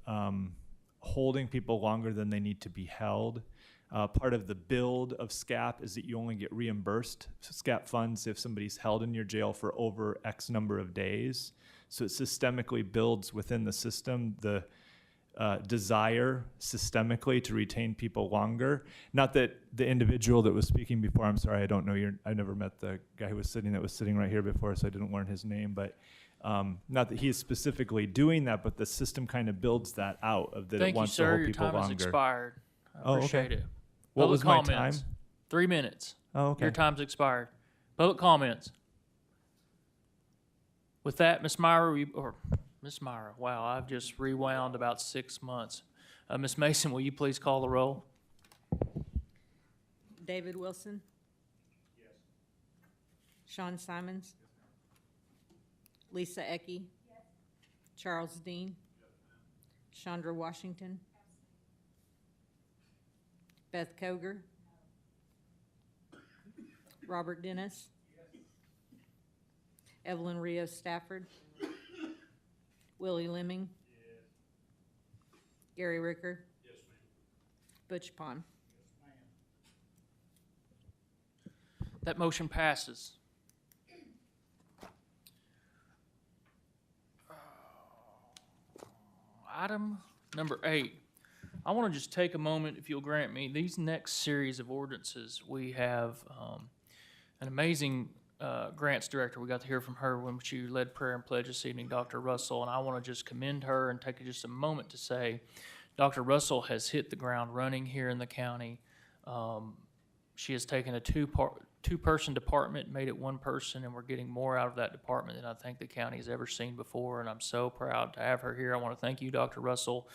holding people longer than they need to be held. Part of the build of SCAP is that you only get reimbursed SCAP funds if somebody's held in your jail for over X number of days. So it systemically builds within the system the desire systemically to retain people longer. Not that the individual that was speaking before, I'm sorry, I don't know I never met the guy that was sitting right here before, so I didn't learn his name, but not that he is specifically doing that, but the system kind of builds that out of that it Thank you, wants to sir. hold Your people time has longer. expired. I Oh, okay. appreciate it. What Public was my comments. time? 3 minutes. Oh, okay. Your time's expired. Public comments. With that, Ms. Myra, Ms. Myra, wow, I've just rewound about 6 months. Ms. Mason, will you please call the roll? David Wilson? Yes. Sean Simons? Lisa Ecke? Yes. Charles Dean? Yes, Chandra Washington? Beth Koger? No. Robert Dennis? Yes. Evelyn Rios Stafford? Willie Lemming? Yes. Gary Ricker? Yes, ma'am. Butch Pond? That motion passes. Item number 8. I want to just take a moment, if you'll grant me, these next series of ordinances, we have an amazing grants director. We got to hear from her when she led prayer and pledge this evening, Dr. Russell, and I want to just commend her and take just a moment to say Dr. Russell has hit the ground running here in the county. She has taken a two-person department, made it one person, and we're getting more out of that department than I think the county has ever seen before, and I'm so proud to have her here. I want to thank you, Dr. Russell.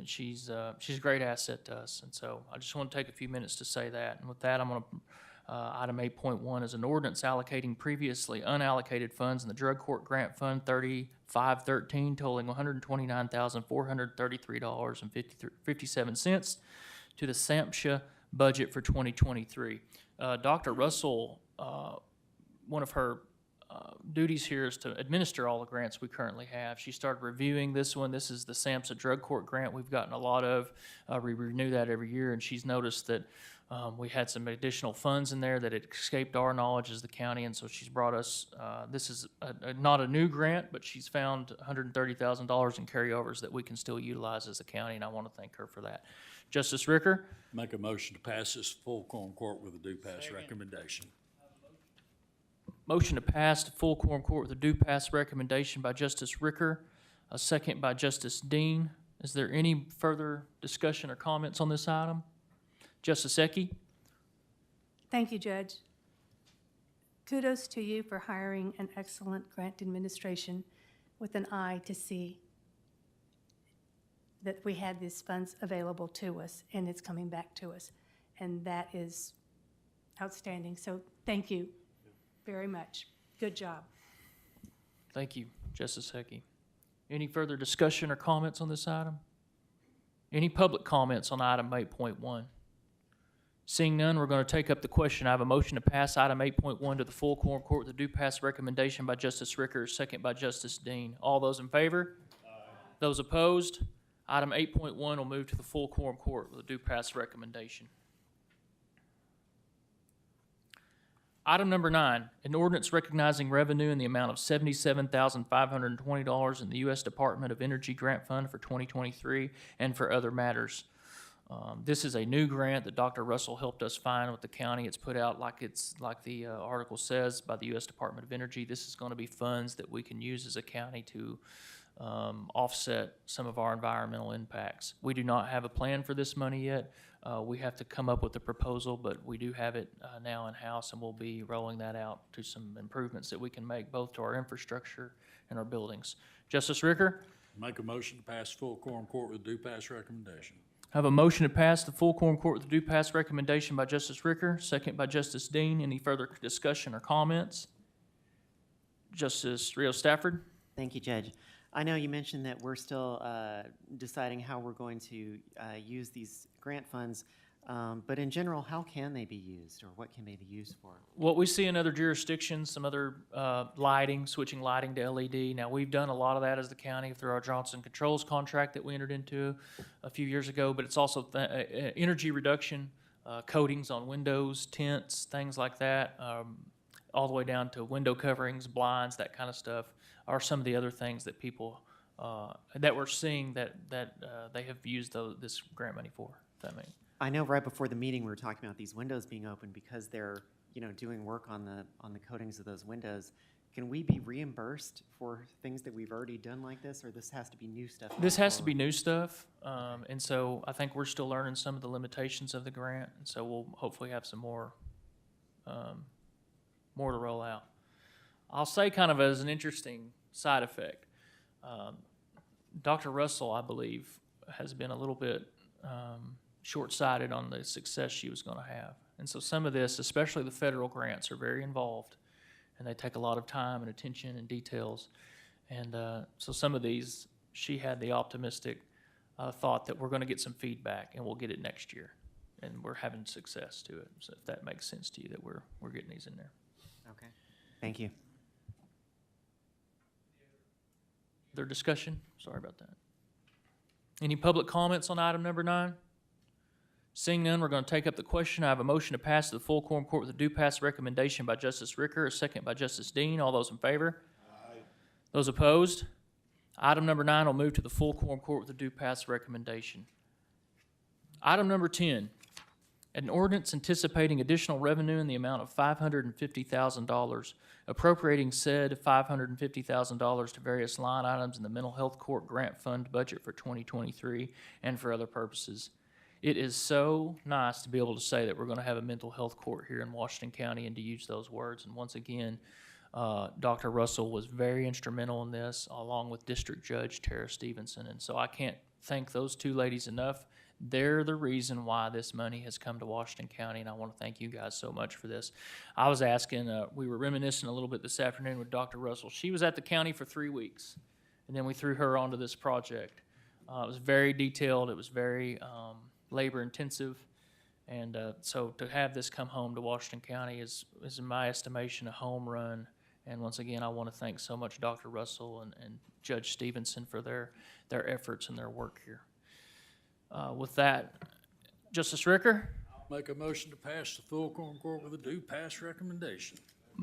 She's a great asset to us, and so I just want to take a few minutes to say that. And with that, I'm going to, item 8.1 is an ordinance allocating previously unallocated funds in the Drug Court Grant Fund 3513 totaling $129,433.57 to the SAMHSA budget for 2023. Dr. Russell, one of her duties here is to administer all the grants we currently have. She started reviewing this one. This is the SAMHSA Drug Court Grant we've gotten a lot of. We renew that every year, and she's noticed that we had some additional funds in there that had escaped our knowledge as the county, and so she's brought us, this is not a new grant, but she's found $130,000 in carryovers that we can still utilize as a county, and I want to thank her for that. Justice Ricker? Make a motion to pass this full quorum court with a due pass recommendation. Motion to pass to full quorum court with a due pass recommendation by Justice Ricker, a second by Justice Dean. Is there any further discussion or comments on this item? Justice Ecke? Thank you, Judge. Kudos to you for hiring an excellent grant administration with an eye to see that we had these funds available to us and it's coming back to us. And that is outstanding. So thank you very much. Good job. Thank you, Justice Ecke. Any further discussion or comments on this item? Any public comments on item 8.1? Seeing none, we're going to take up the question. I have a motion to pass item 8.1 to the full quorum court with a due pass recommendation by Justice Ricker, second by Justice Dean. All those in favor? Aye. Those opposed? Item 8.1 will move to the full quorum court with a due pass recommendation. Item number 9, an ordinance recognizing revenue in the amount of $77,520 in the U.S. Department of Energy Grant Fund for 2023 and for other matters. This is a new grant that Dr. Russell helped us find with the county. It's put out like the article says by the U.S. Department of Energy. This is going to be funds that we can use as a county to offset some of our environmental impacts. We do not have a plan for this money yet. We have to come up with a proposal, but we do have it now in-house, and we'll be rolling that out to some improvements that we can make both to our infrastructure and our buildings. Justice Ricker? Make a motion to pass full quorum court with due pass recommendation. I have a motion to pass the full quorum court with a due pass recommendation by Justice Ricker, second by Justice Dean. Any further discussion or comments? Justice Rios Stafford? Thank you, Judge. I know you mentioned that we're still deciding how we're going to use these grant funds, but in general, how can they be used, or what can they be used for? What we see in other jurisdictions, some other lighting, switching lighting to LED. Now, we've done a lot of that as the county through our Johnson Controls contract that we entered into a few years ago, but it's also energy reduction, coatings on windows, tents, things like that, all the way down to window coverings, blinds, that kind of stuff, are some of the other things that people that we're seeing that they have used this grant money for. If that makes. I know right before the meeting, we were talking about these windows being open because they're, doing work on the coatings of those windows. Can we be reimbursed for things that we've already done like this, or this has to be new stuff? This has to be new stuff, and so I think we're still learning some of the limitations of the grant, and so we'll hopefully have some more to roll out. I'll say kind of as an interesting side effect, Dr. Russell, I believe, has been a little bit short-sighted on the success she was going to have. And so some of this, especially the federal grants, are very involved, and they take a lot of time and attention and details. And so some of these, she had the optimistic thought that we're going to get some feedback and we'll get it next year. And we're having success to it. So if that makes sense to you, that we're getting these in there. Okay, thank you. Other discussion? Sorry about that. Any public comments on item number 9? Seeing none, we're going to take up the question. I have a motion to pass to the full quorum court with a do pass recommendation by Justice Ricker, a second by Justice Dean. All those in favor? Aye. Those opposed? Item number 9 will move to the full quorum court with a do pass recommendation. Item number 10, an ordinance anticipating additional revenue in the amount of $550,000, appropriating said $550,000 to various line items in the mental health court grant fund budget for 2023 and for other purposes. It is so nice to be able to say that we're going to have a mental health court here in Washington County and to use those words. And once again, Dr. Russell was very instrumental in this, along with District Judge Tara Stevenson. And so I can't thank those two ladies enough. They're the reason why this money has come to Washington County, and I want to thank you guys so much for this. I was asking, we were reminiscing a little bit this afternoon with Dr. Russell. She was at the county for 3 weeks, and then we threw her onto this project. It was very detailed. It was very labor-intensive, and so to have this come home to Washington County is in my estimation, a home run. And once again, I want to thank so much Dr. Russell and Judge Stevenson for their efforts and their work here. With that, Justice Ricker? Make a motion to pass the full quorum court with a do pass recommendation.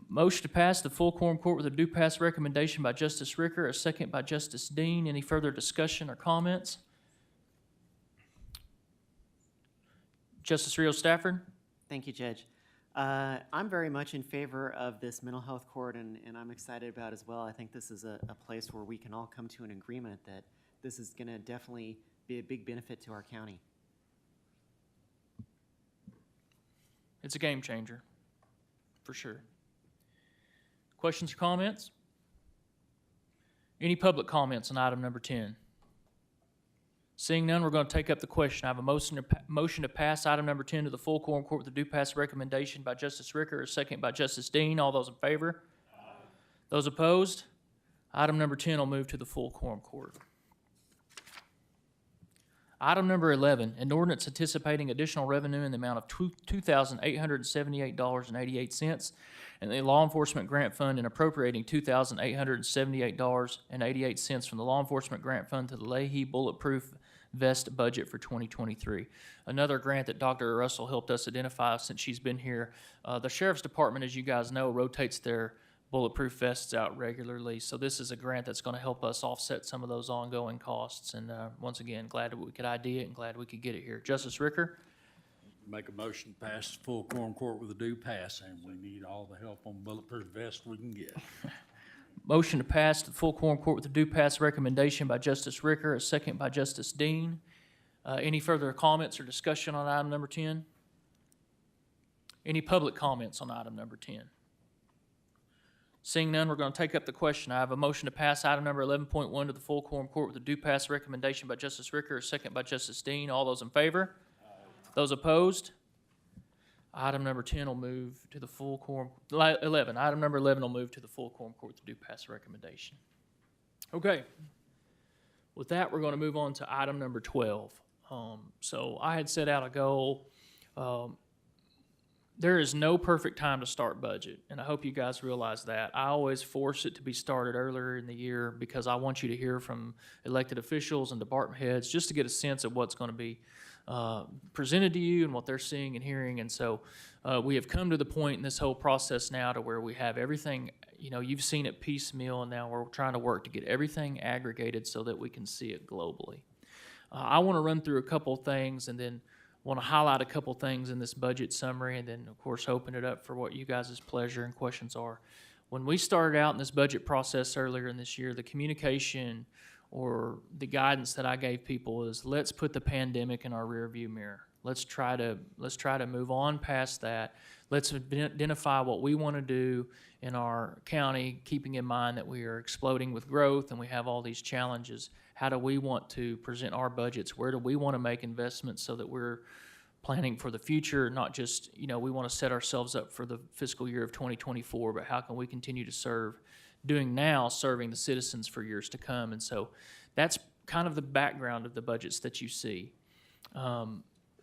Motion to pass the full quorum court with a do pass recommendation by Justice Ricker, a second by Justice Dean. Any further discussion or comments? Justice Rios Stafford? Thank you, Judge. I'm very much in favor of this mental health court, and I'm excited about it as well. I think this is a place where we can all come to an agreement that this is going to definitely be a big benefit to our county. It's a game changer, for sure. Questions or comments? Any public comments on item number 10? Seeing none, we're going to take up the question. I have a motion to pass item number 10 to the full quorum court with a do pass recommendation by Justice Ricker, a second by Justice Dean. All those in favor? Aye. Those opposed? Item number 10 will move to the full quorum court. Item number 11, an ordinance anticipating additional revenue in the amount of $2,878.88 in the Law Enforcement Grant Fund and appropriating $2,878.88 from the Law Enforcement Grant Fund to the Leahy Bulletproof Vest budget for 2023. Another grant that Dr. Russell helped us identify since she's been here. The Sheriff's Department, as you guys know, rotates their bulletproof vests out regularly. So this is a grant that's going to help us offset some of those ongoing costs. And once again, glad that we could ID it and glad we could get it here. Justice Ricker? Make a motion to pass the full quorum court with a do pass, and we need all the help on bulletproof vest we can get. Motion to pass the full quorum court with a do pass recommendation by Justice Ricker, a second by Justice Dean. Any further comments or discussion on item number 10? Any public comments on item number 10? Seeing none, we're going to take up the question. I have a motion to pass item number 11.1 to the full quorum court with a do pass recommendation by Justice Ricker, a second by Justice Dean. All those in favor? Aye. Those opposed? Item number 10 will move to the full quorum. 11. Item number 11 will move to the full quorum court with a do pass recommendation. Okay. With that, we're going to move on to item number 12. So I had set out a goal. There is no perfect time to start budget, and I hope you guys realize that. I always force it to be started earlier in the year because I want you to hear from elected officials and department heads just to get a sense of what's going to be presented to you and what they're seeing and hearing. And so we have come to the point in this whole process now to where we have everything you've seen it piecemeal, and now we're trying to work to get everything aggregated so that we can see it globally. I want to run through a couple things and then want to highlight a couple things in this budget summary, and then, of course, open it up for what you guys' pleasure and questions are. When we started out in this budget process earlier in this year, the communication or the guidance that I gave people is, let's put the pandemic in our rearview mirror. Let's try to move on past that. Let's identify what we want to do in our county, keeping in mind that we are exploding with growth and we have all these challenges. How do we want to present our budgets? Where do we want to make investments so that we're planning for the future, not just, we want to set ourselves up for the fiscal year of 2024, but how can we continue to serving the citizens for years to come? And so that's kind of the background of the budgets that you see.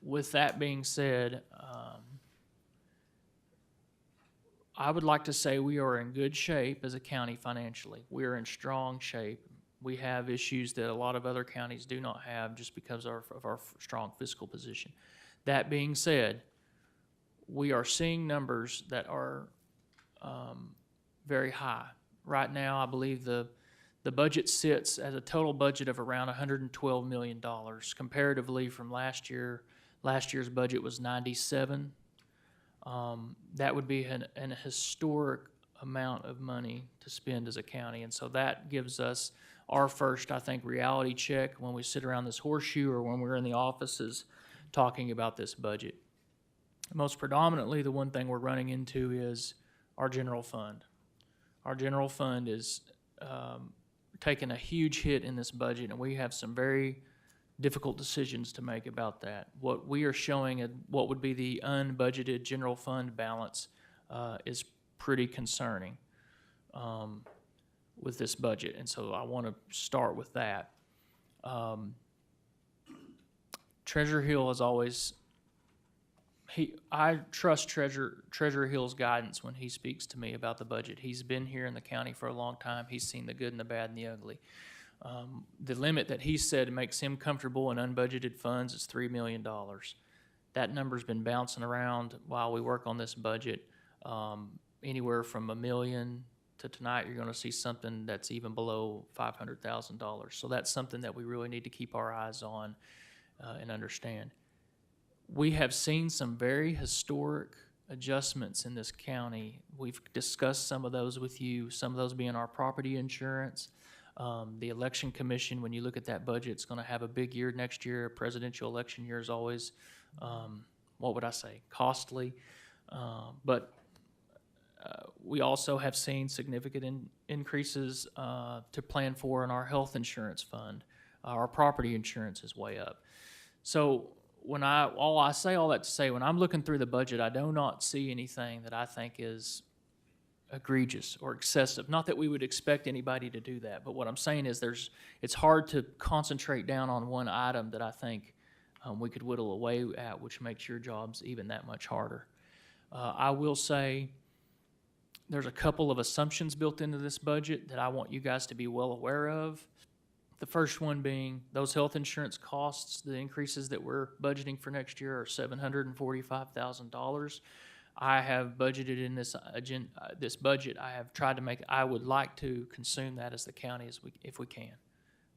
With that being said, I would like to say we are in good shape as a county financially. We are in strong shape. We have issues that a lot of other counties do not have just because of our strong fiscal position. That being said, we are seeing numbers that are very high. Right now, I believe the budget sits at a total budget of around $112 million. Comparatively from last year, last year's budget was 97. That would be an historic amount of money to spend as a county. And so that gives us our first, I think, reality check when we sit around this horseshoe or when we're in the offices talking about this budget. Most predominantly, the one thing we're running into is our general fund. Our general fund is taking a huge hit in this budget, and we have some very difficult decisions to make about that. What we are showing at what would be the unbudgeted general fund balance is pretty concerning with this budget, and so I want to start with that. Treasurer Hill has always, I trust Treasurer Hill's guidance when he speaks to me about the budget. He's been here in the county for a long time. He's seen the good and the bad and the ugly. The limit that he said makes him comfortable in unbudgeted funds is $3 million. That number's been bouncing around while we work on this budget, anywhere from $1 million to tonight you're going to see something that's even below $500,000. So that's something that we really need to keep our eyes on and understand. We have seen some very historic adjustments in this county. We've discussed some of those with you, some of those being our property insurance. The election commission, when you look at that budget, it's going to have a big year next year. A presidential election year is always, costly. But we also have seen significant increases to plan for in our health insurance fund. Our property insurance is way up. So I say all that to say, when I'm looking through the budget, I do not see anything that I think is egregious or excessive. Not that we would expect anybody to do that, but what I'm saying is it's hard to concentrate down on one item that I think we could whittle away at, which makes your jobs even that much harder. I will say there's a couple of assumptions built into this budget that I want you guys to be well aware of. The first one being those health insurance costs, the increases that we're budgeting for next year are $745,000. I have budgeted in this budget, I have tried to I would like to consume that as the county if we can.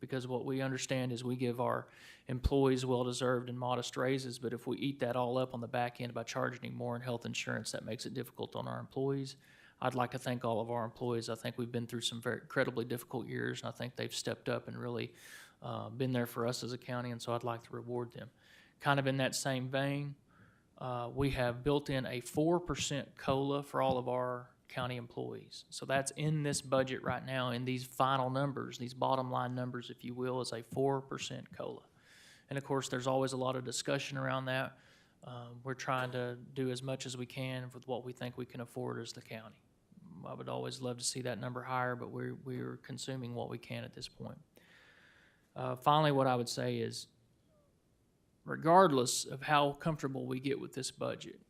Because what we understand is we give our employees well-deserved and modest raises, but if we eat that all up on the back end by charging more in health insurance, that makes it difficult on our employees. I'd like to thank all of our employees. I think we've been through some very incredibly difficult years, and I think they've stepped up and really been there for us as a county, and so I'd like to reward them. Kind of in that same vein, we have built in a 4% COLA for all of our county employees. So that's in this budget right now, in these final numbers, these bottom line numbers, if you will, is a 4% COLA. And of course, there's always a lot of discussion around that. We're trying to do as much as we can with what we think we can afford as the county. I would always love to see that number higher, but we're consuming what we can at this point. Finally, what I would say is, regardless of how comfortable we get with this budget,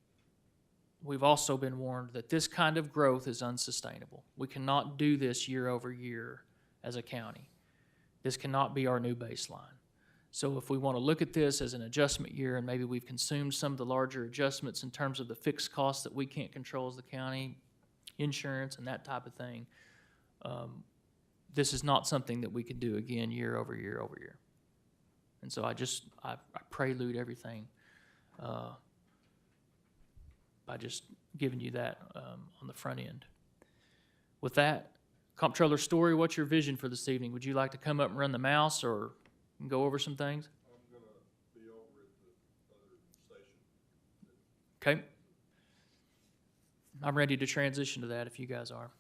we've also been warned that this kind of growth is unsustainable. We cannot do this year over year as a county. This cannot be our new baseline. So if we want to look at this as an adjustment year, and maybe we've consumed some of the larger adjustments in terms of the fixed costs that we can't control as the county, insurance and that type of thing, this is not something that we could do again year over year over year. And so I prelude everything by just giving you that on the front end. With that, Comptroller Story, what's your vision for this evening? Would you like to come up and run the mouse or go over some things? I'm gonna be over at the other station. Okay. I'm ready to transition to that if you guys are.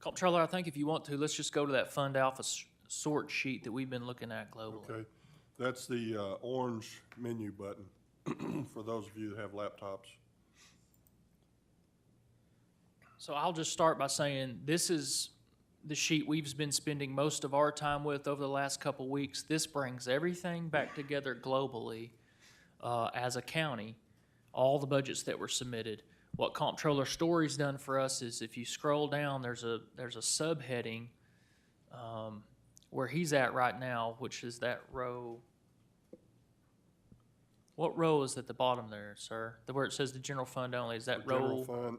Comptroller, I think if you want to, let's just go to that Fund Alpha sort sheet that we've been looking at globally. Okay, that's the orange menu button for those of you that have laptops. So I'll just start by saying this is the sheet we've been spending most of our time with over the last couple weeks. This brings everything back together globally as a county, all the budgets that were submitted. What Comptroller Story's done for us is if you scroll down, there's a subheading where he's at right now, which is that row. What row is at the bottom there, sir? Where it says the general fund only, is that row? General fund,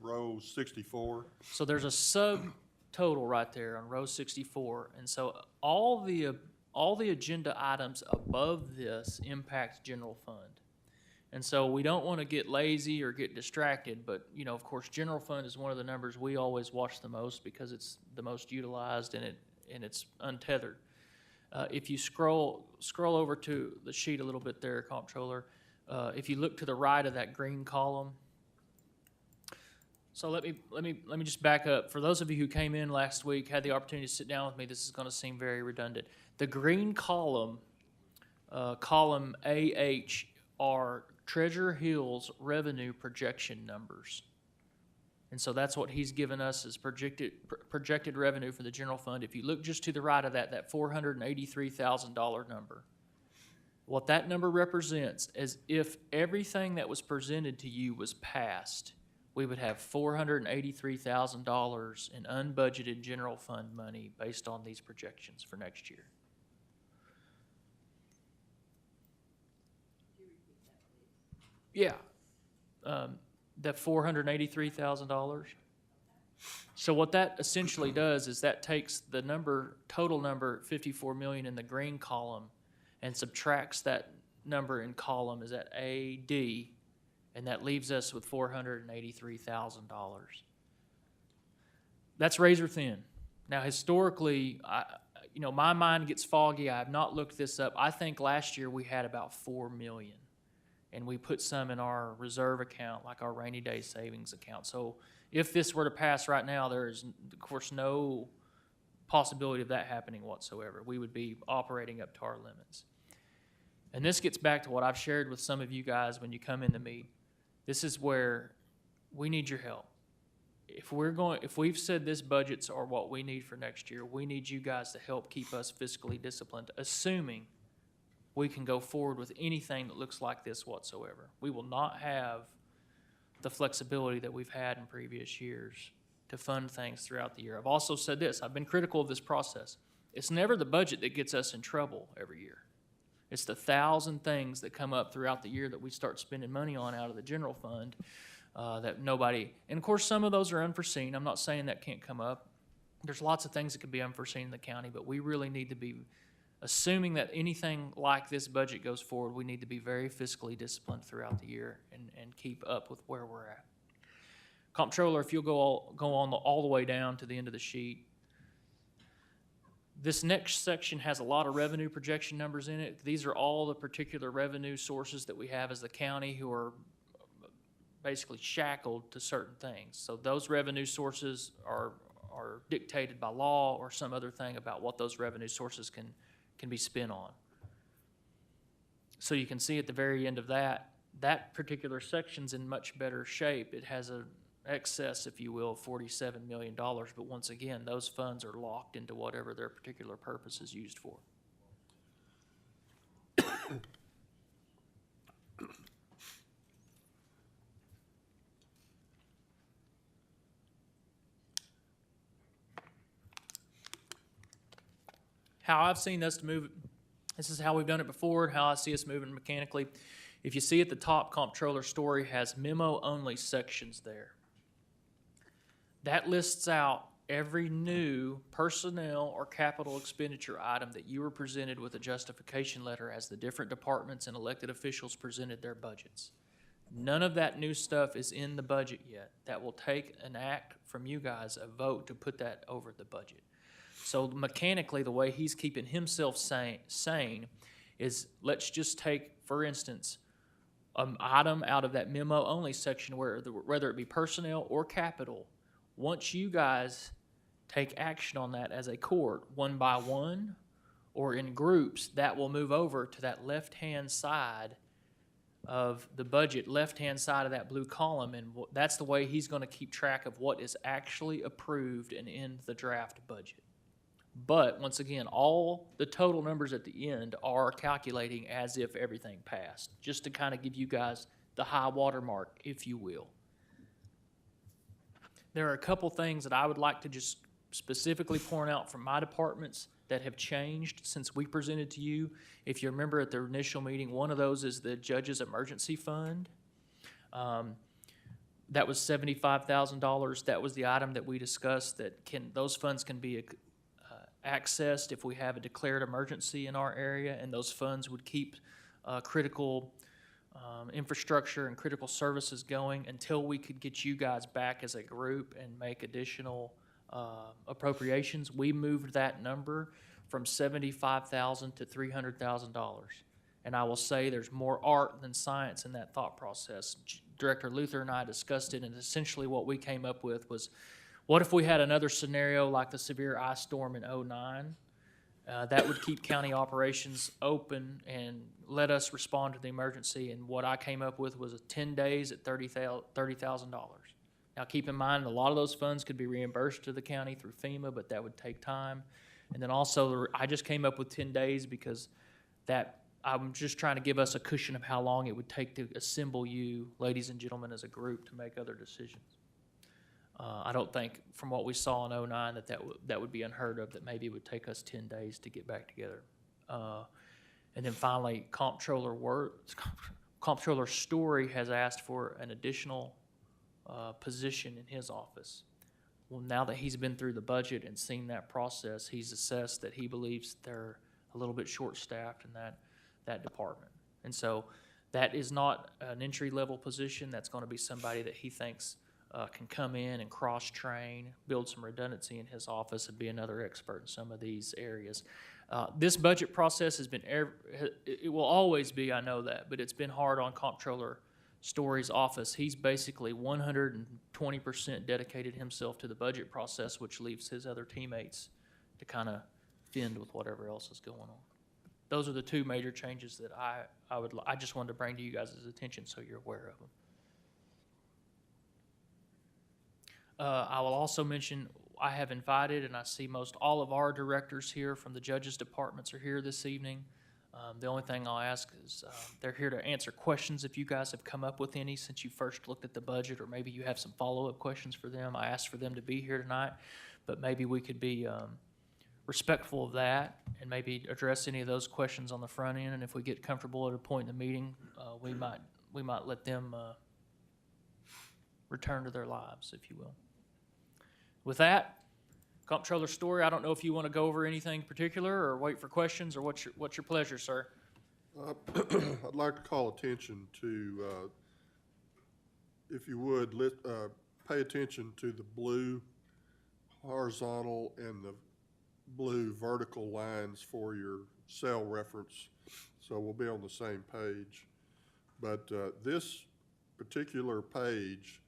row 64. So there's a subtotal right there on row 64. And so all the agenda items above this impact general fund. And so we don't want to get lazy or get distracted, but, you know, of course, general fund is one of the numbers we always watch the most because it's the most utilized and it's untethered. If you scroll over to the sheet a little bit there, Comptroller, if you look to the right of that green column. So let me just back up. For those of you who came in last week, had the opportunity to sit down with me, this is going to seem very redundant. The green column, column AH, are Treasure Hill's revenue projection numbers. And so that's what he's given us as projected revenue for the general fund. If you look just to the right of that $483,000 number, what that number represents is if everything that was presented to you was passed, we would have $483,000 in unbudgeted general fund money based on these projections for next year. Yeah, that $483,000. So what that essentially does is that takes the total number, 54 million in the green column, and subtracts that number in column is at AD, and that leaves us with $483,000. That's razor thin. Now historically, my mind gets foggy. I have not looked this up. I think last year we had about 4 million. And we put some in our reserve account, like our rainy day savings account. So if this were to pass right now, there is, of course, no possibility of that happening whatsoever. We would be operating up to our limits. And this gets back to what I've shared with some of you guys when you come in to meet. This is where we need your help. If we've said this budgets are what we need for next year, we need you guys to help keep us fiscally disciplined, assuming we can go forward with anything that looks like this whatsoever. We will not have the flexibility that we've had in previous years to fund things throughout the year. I've also said this, I've been critical of this process. It's never the budget that gets us in trouble every year. It's the 1,000 things that come up throughout the year that we start spending money on out of the general fund that nobody, and of course some of those are unforeseen. I'm not saying that can't come up. There's lots of things that could be unforeseen in the county, but we really need to be assuming that anything like this budget goes forward, we need to be very fiscally disciplined throughout the year and keep up with where we're at. Comptroller, if you'll go all the way down to the end of the sheet. This next section has a lot of revenue projection numbers in it. These are all the particular revenue sources that we have as the county who are basically shackled to certain things. So those revenue sources are dictated by law or some other thing about what those revenue sources can can be spent on. So you can see at the very end of that particular section's in much better shape. It has a excess, if you will, of $47 million, but once again, those funds are locked into whatever their particular purpose is used for. How I've seen us move, this is how we've done it before, and how I see us moving mechanically. If you see at the top, Comptroller Story has memo-only sections there. That lists out every new personnel or capital expenditure item that you were presented with a justification letter as the different departments and elected officials presented their budgets. None of that new stuff is in the budget yet. That will take an act from you guys, a vote to put that over the budget. So mechanically, the way he's keeping himself sane is, let's just take, for instance, an item out of that memo-only section whether it be personnel or capital. Once you guys take action on that as a court, one by one or in groups, that will move over to that left-hand side of the budget, left-hand side of that blue column, and that's the way he's going to keep track of what is actually approved and in the draft budget. But once again, all the total numbers at the end are calculating as if everything passed, just to kind of give you guys the high water mark, if you will. There are a couple things that I would like to just specifically point out from my departments that have changed since we presented to you. If you remember at the initial meeting, one of those is the Judge's Emergency Fund. That was $75,000. That was the item that we discussed, that those funds can be accessed if we have a declared emergency in our area, and those funds would keep critical infrastructure and critical services going until we could get you guys back as a group and make additional appropriations. We moved that number from $75,000 to $300,000. And I will say there's more art than science in that thought process. Director Luther and I discussed it, and essentially what we came up with was, what if we had another scenario like the severe ice storm in '09? That would keep county operations open and let us respond to the emergency. And what I came up with was 10 days at $30,000. Now, keep in mind, a lot of those funds could be reimbursed to the county through FEMA, but that would take time. And then also, I just came up with 10 days because I'm just trying to give us a cushion of how long it would take to assemble you, ladies and gentlemen, as a group to make other decisions. I don't think, from what we saw in '09, that would be unheard of, that maybe it would take us 10 days to get back together. And then finally, Comptroller Story has asked for an additional position in his office. Well, now that he's been through the budget and seen that process, he's assessed that he believes they're a little bit short-staffed in that department. And so that is not an entry-level position. That's going to be somebody that he thinks can come in and cross-train, build some redundancy in his office, and be another expert in some of these areas. This budget process has been, it will always be, I know that, but it's been hard on Comptroller Story's office. He's basically 120% dedicated himself to the budget process, which leaves his other teammates to kind of fend with whatever else is going on. Those are the two major changes that I just wanted to bring to you guys' attention so you're aware of them. I will also mention, I have invited, and I see most all of our directors here from the judges' departments are here this evening. The only thing I'll ask is they're here to answer questions if you guys have come up with any since you first looked at the budget, or maybe you have some follow-up questions for them. I asked for them to be here tonight, but maybe we could be respectful of that and maybe address any of those questions on the front end. And if we get comfortable at a point in the meeting, we might let them return to their lives, if you will. With that, Comptroller Story, I don't know if you want to go over anything particular or wait for questions, or what's your pleasure, sir? I'd like to call attention to, if you would, pay attention to the blue horizontal and the blue vertical lines for your cell reference, so we'll be on the same page. But this particular page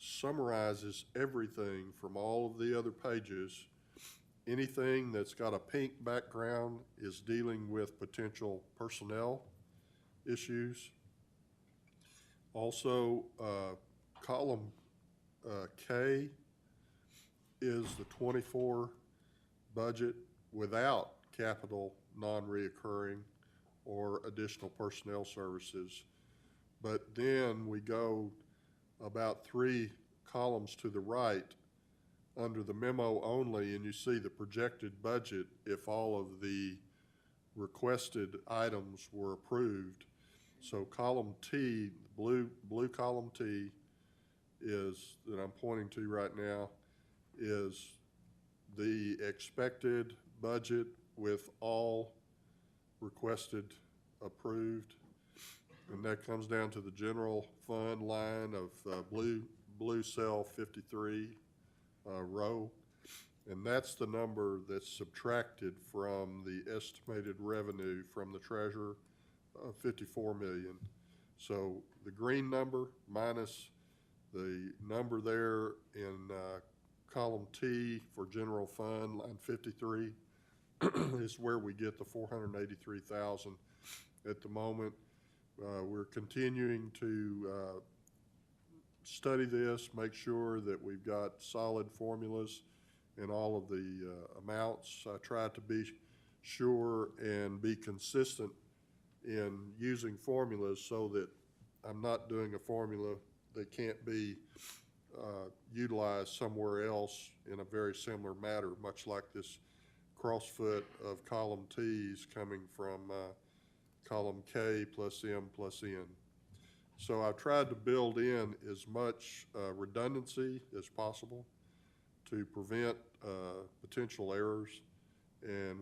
summarizes everything from all of the other pages anything that's got a pink background is dealing with potential personnel issues. Also, column K is the 24 budget without capital non-reoccurring or additional personnel services. But then we go about 3 columns to the right under the memo only, and you see the projected budget if all of the requested items were approved. So column T, blue column T is, that I'm pointing to right now, is the expected budget with all requested approved. And that comes down to the general fund line of blue cell 53 row. And that's the number that's subtracted from the estimated revenue from the treasurer of 54 million. So the green number minus the number there in column T for general fund, line 53, is where we get the 483,000 at the moment. We're continuing to study this, make sure that we've got solid formulas in all of the amounts. I try to be sure and be consistent in using formulas so that I'm not doing a formula that can't be utilized somewhere else in a very similar matter, much like this crossfoot of column T's coming from column K plus M plus N. So I've tried to build in as much redundancy as possible to prevent potential errors, and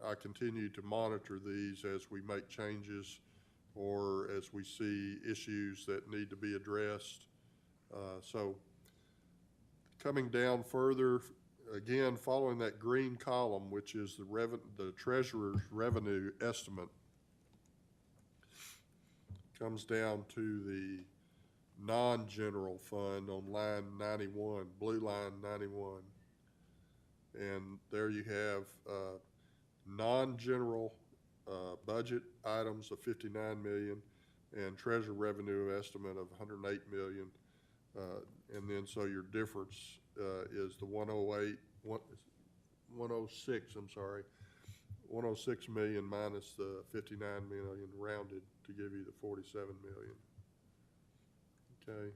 I continue to monitor these as we make changes or as we see issues that need to be addressed. So coming down further, again, following that green column, which is the treasurer's revenue estimate, comes down to the non-general fund on line 91, blue line 91. And there you have non-general budget items of 59 million and treasurer revenue estimate of 108 million. And then so your difference is the 106 million minus the 59 million rounded to give you the 47 million. Okay.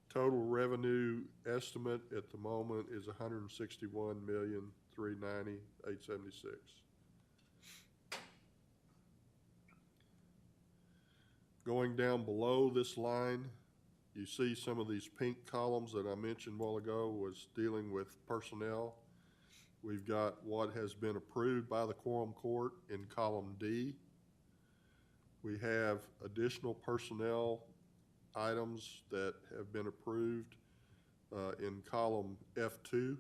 Total revenue estimate at the moment is 161,390,876. Going down below this line, you see some of these pink columns that I mentioned a while ago was dealing with personnel. We've got what has been approved by the quorum court in column D. We have additional personnel items that have been approved in column F2.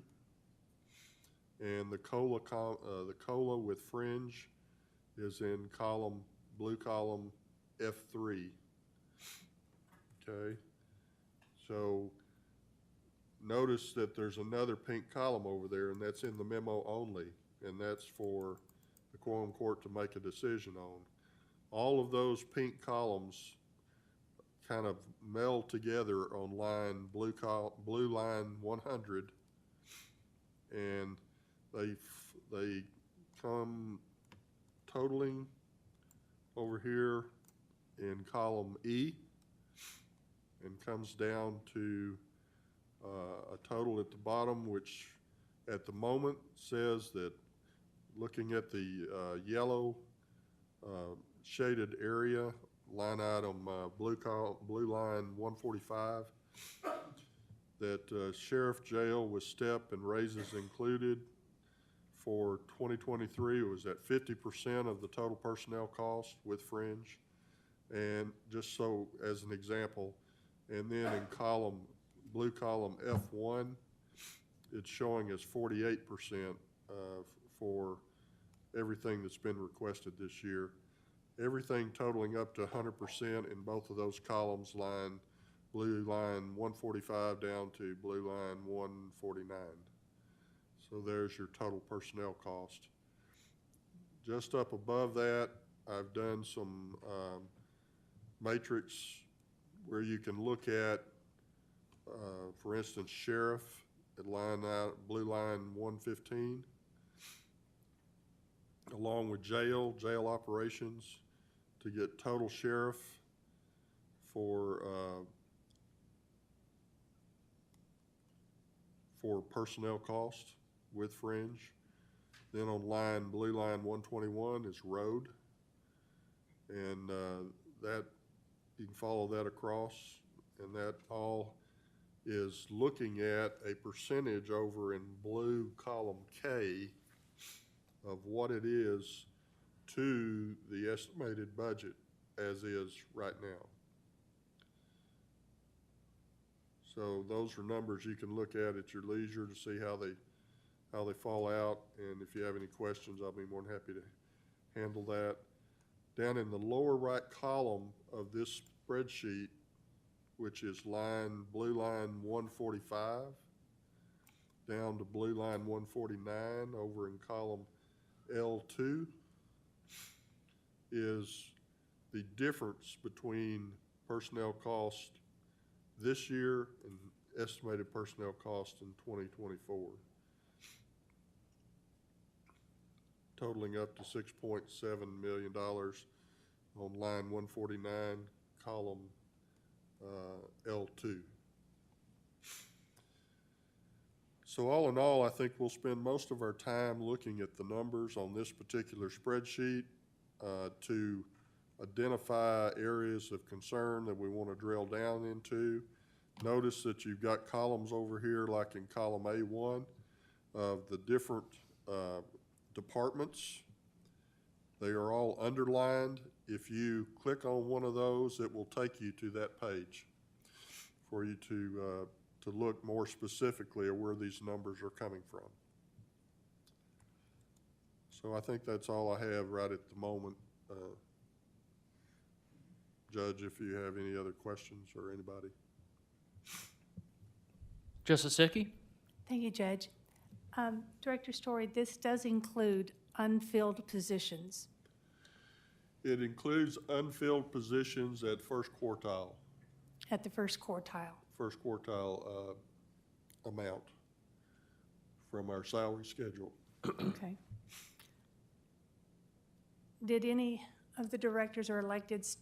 And the COLA with fringe is in blue column F3. Okay. So notice that there's another pink column over there, and that's in the memo only, and that's for the quorum court to make a decision on. All of those pink columns kind of meld together on line blue line 100, and they come totaling over here in column E, and comes down to a total at the bottom, which at the moment says that, looking at the yellow shaded area, line item blue line 145, that sheriff jail with step and raises included for 2023 was at 50% of the total personnel cost with fringe. And just so as an example, and then in blue column F1, it's showing as 48% for everything that's been requested this year. Everything totaling up to 100% in both of those columns, blue line 145 down to blue line 149. So there's your total personnel cost. Just up above that, I've done some matrix where you can look at, for instance, sheriff at blue line 115, along with jail operations, to get total sheriff for personnel cost with fringe. Then on blue line 121 is road. And that, you can follow that across, and that all is looking at a percentage over in blue column K of what it is to the estimated budget as is right now. So those are numbers you can look at your leisure to see how they fall out, and if you have any questions, I'll be more than happy to handle that. Down in the lower right column of this spreadsheet, which is blue line 145, down to blue line 149 over in column L2, is the difference between personnel cost this year and estimated personnel cost in 2024, totaling up to $6.7 million on line 149, column L2. So all in all, I think we'll spend most of our time looking at the numbers on this particular spreadsheet to identify areas of concern that we want to drill down into. Notice that you've got columns over here, like in column A1, of the different departments. They are all underlined. If you click on one of those, it will take you to that page for you to look more specifically at where these numbers are coming from. So I think that's all I have right at the moment. Judge, if you have any other questions, or anybody. Justice Hickey? Thank you, Judge. Director Story, this does include unfilled positions. It includes unfilled positions at first quartile. At the first quartile. First quartile amount from our salary schedule. Okay. Did any of the directors or electeds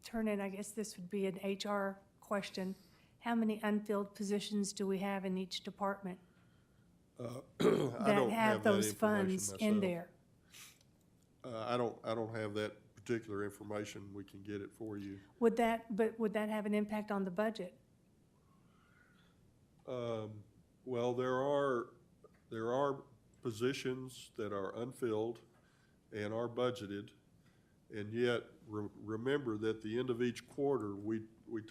turn in, I guess this would be an HR question, how many unfilled positions do we have in each department I that don't have that those funds in myself. there? I don't have that particular information. We can get it for you. Would that have an impact on the budget? Well, there are positions that are unfilled and are budgeted, and yet remember that at the end of each quarter, we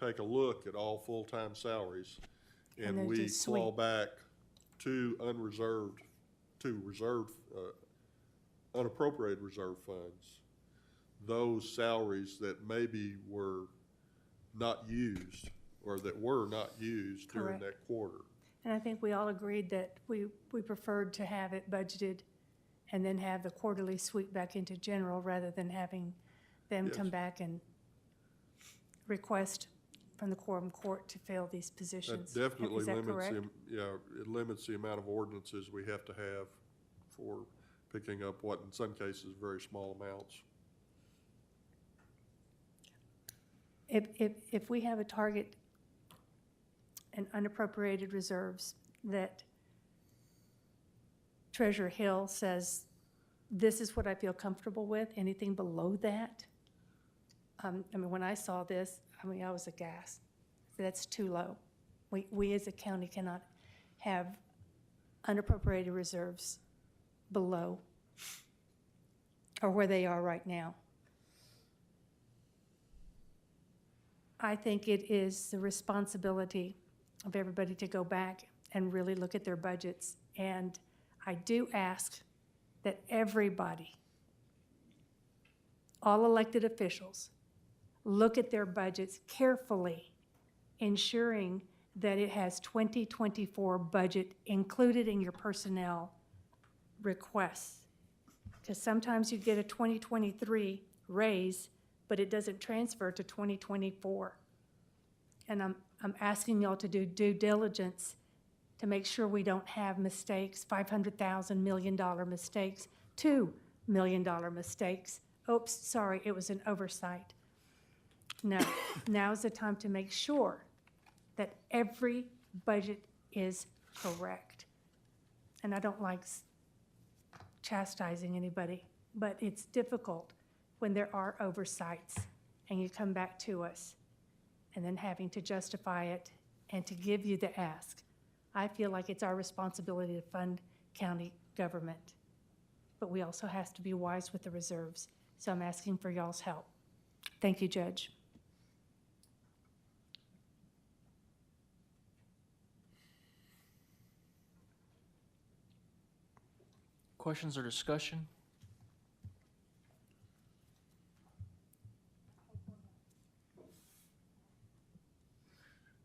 take a look at all full-time salaries, and we claw back to unappropriated reserve funds those salaries that maybe were not used or that were not used during Correct. that quarter. And I think we all agreed that we preferred to have it budgeted and then have the quarterly sweep back into general rather than having them Yes. come back and request from the quorum court to fill these positions. That definitely Is that limits correct? it limits the amount of ordinances we have to have for picking up what in some cases very small amounts. If we have a target and unappropriated reserves that Treasurer Hill says, this is what I feel comfortable with, anything below that? I mean, when I saw this, I was aghast. That's too low. We as a county cannot have unappropriated reserves below or where they are right now. I think it is the responsibility of everybody to go back and really look at their budgets. And I do ask that everybody, all elected officials, look at their budgets carefully, ensuring that it has 2024 budget included in your personnel requests. Because sometimes you get a 2023 raise, but it doesn't transfer to 2024. And I'm asking y'all to do due diligence to make sure we don't have mistakes, $500,000, $1 million mistakes, $2 million mistakes. Oops, sorry, it was an oversight. No, now's the time to make sure that every budget is correct. And I don't like chastising anybody, but it's difficult when there are oversights and you come back to us and then having to justify it and to give you the ask. I feel like it's our responsibility to fund county government, but we also have to be wise with the reserves. So I'm asking for y'all's help. Thank you, Judge. Questions or discussion?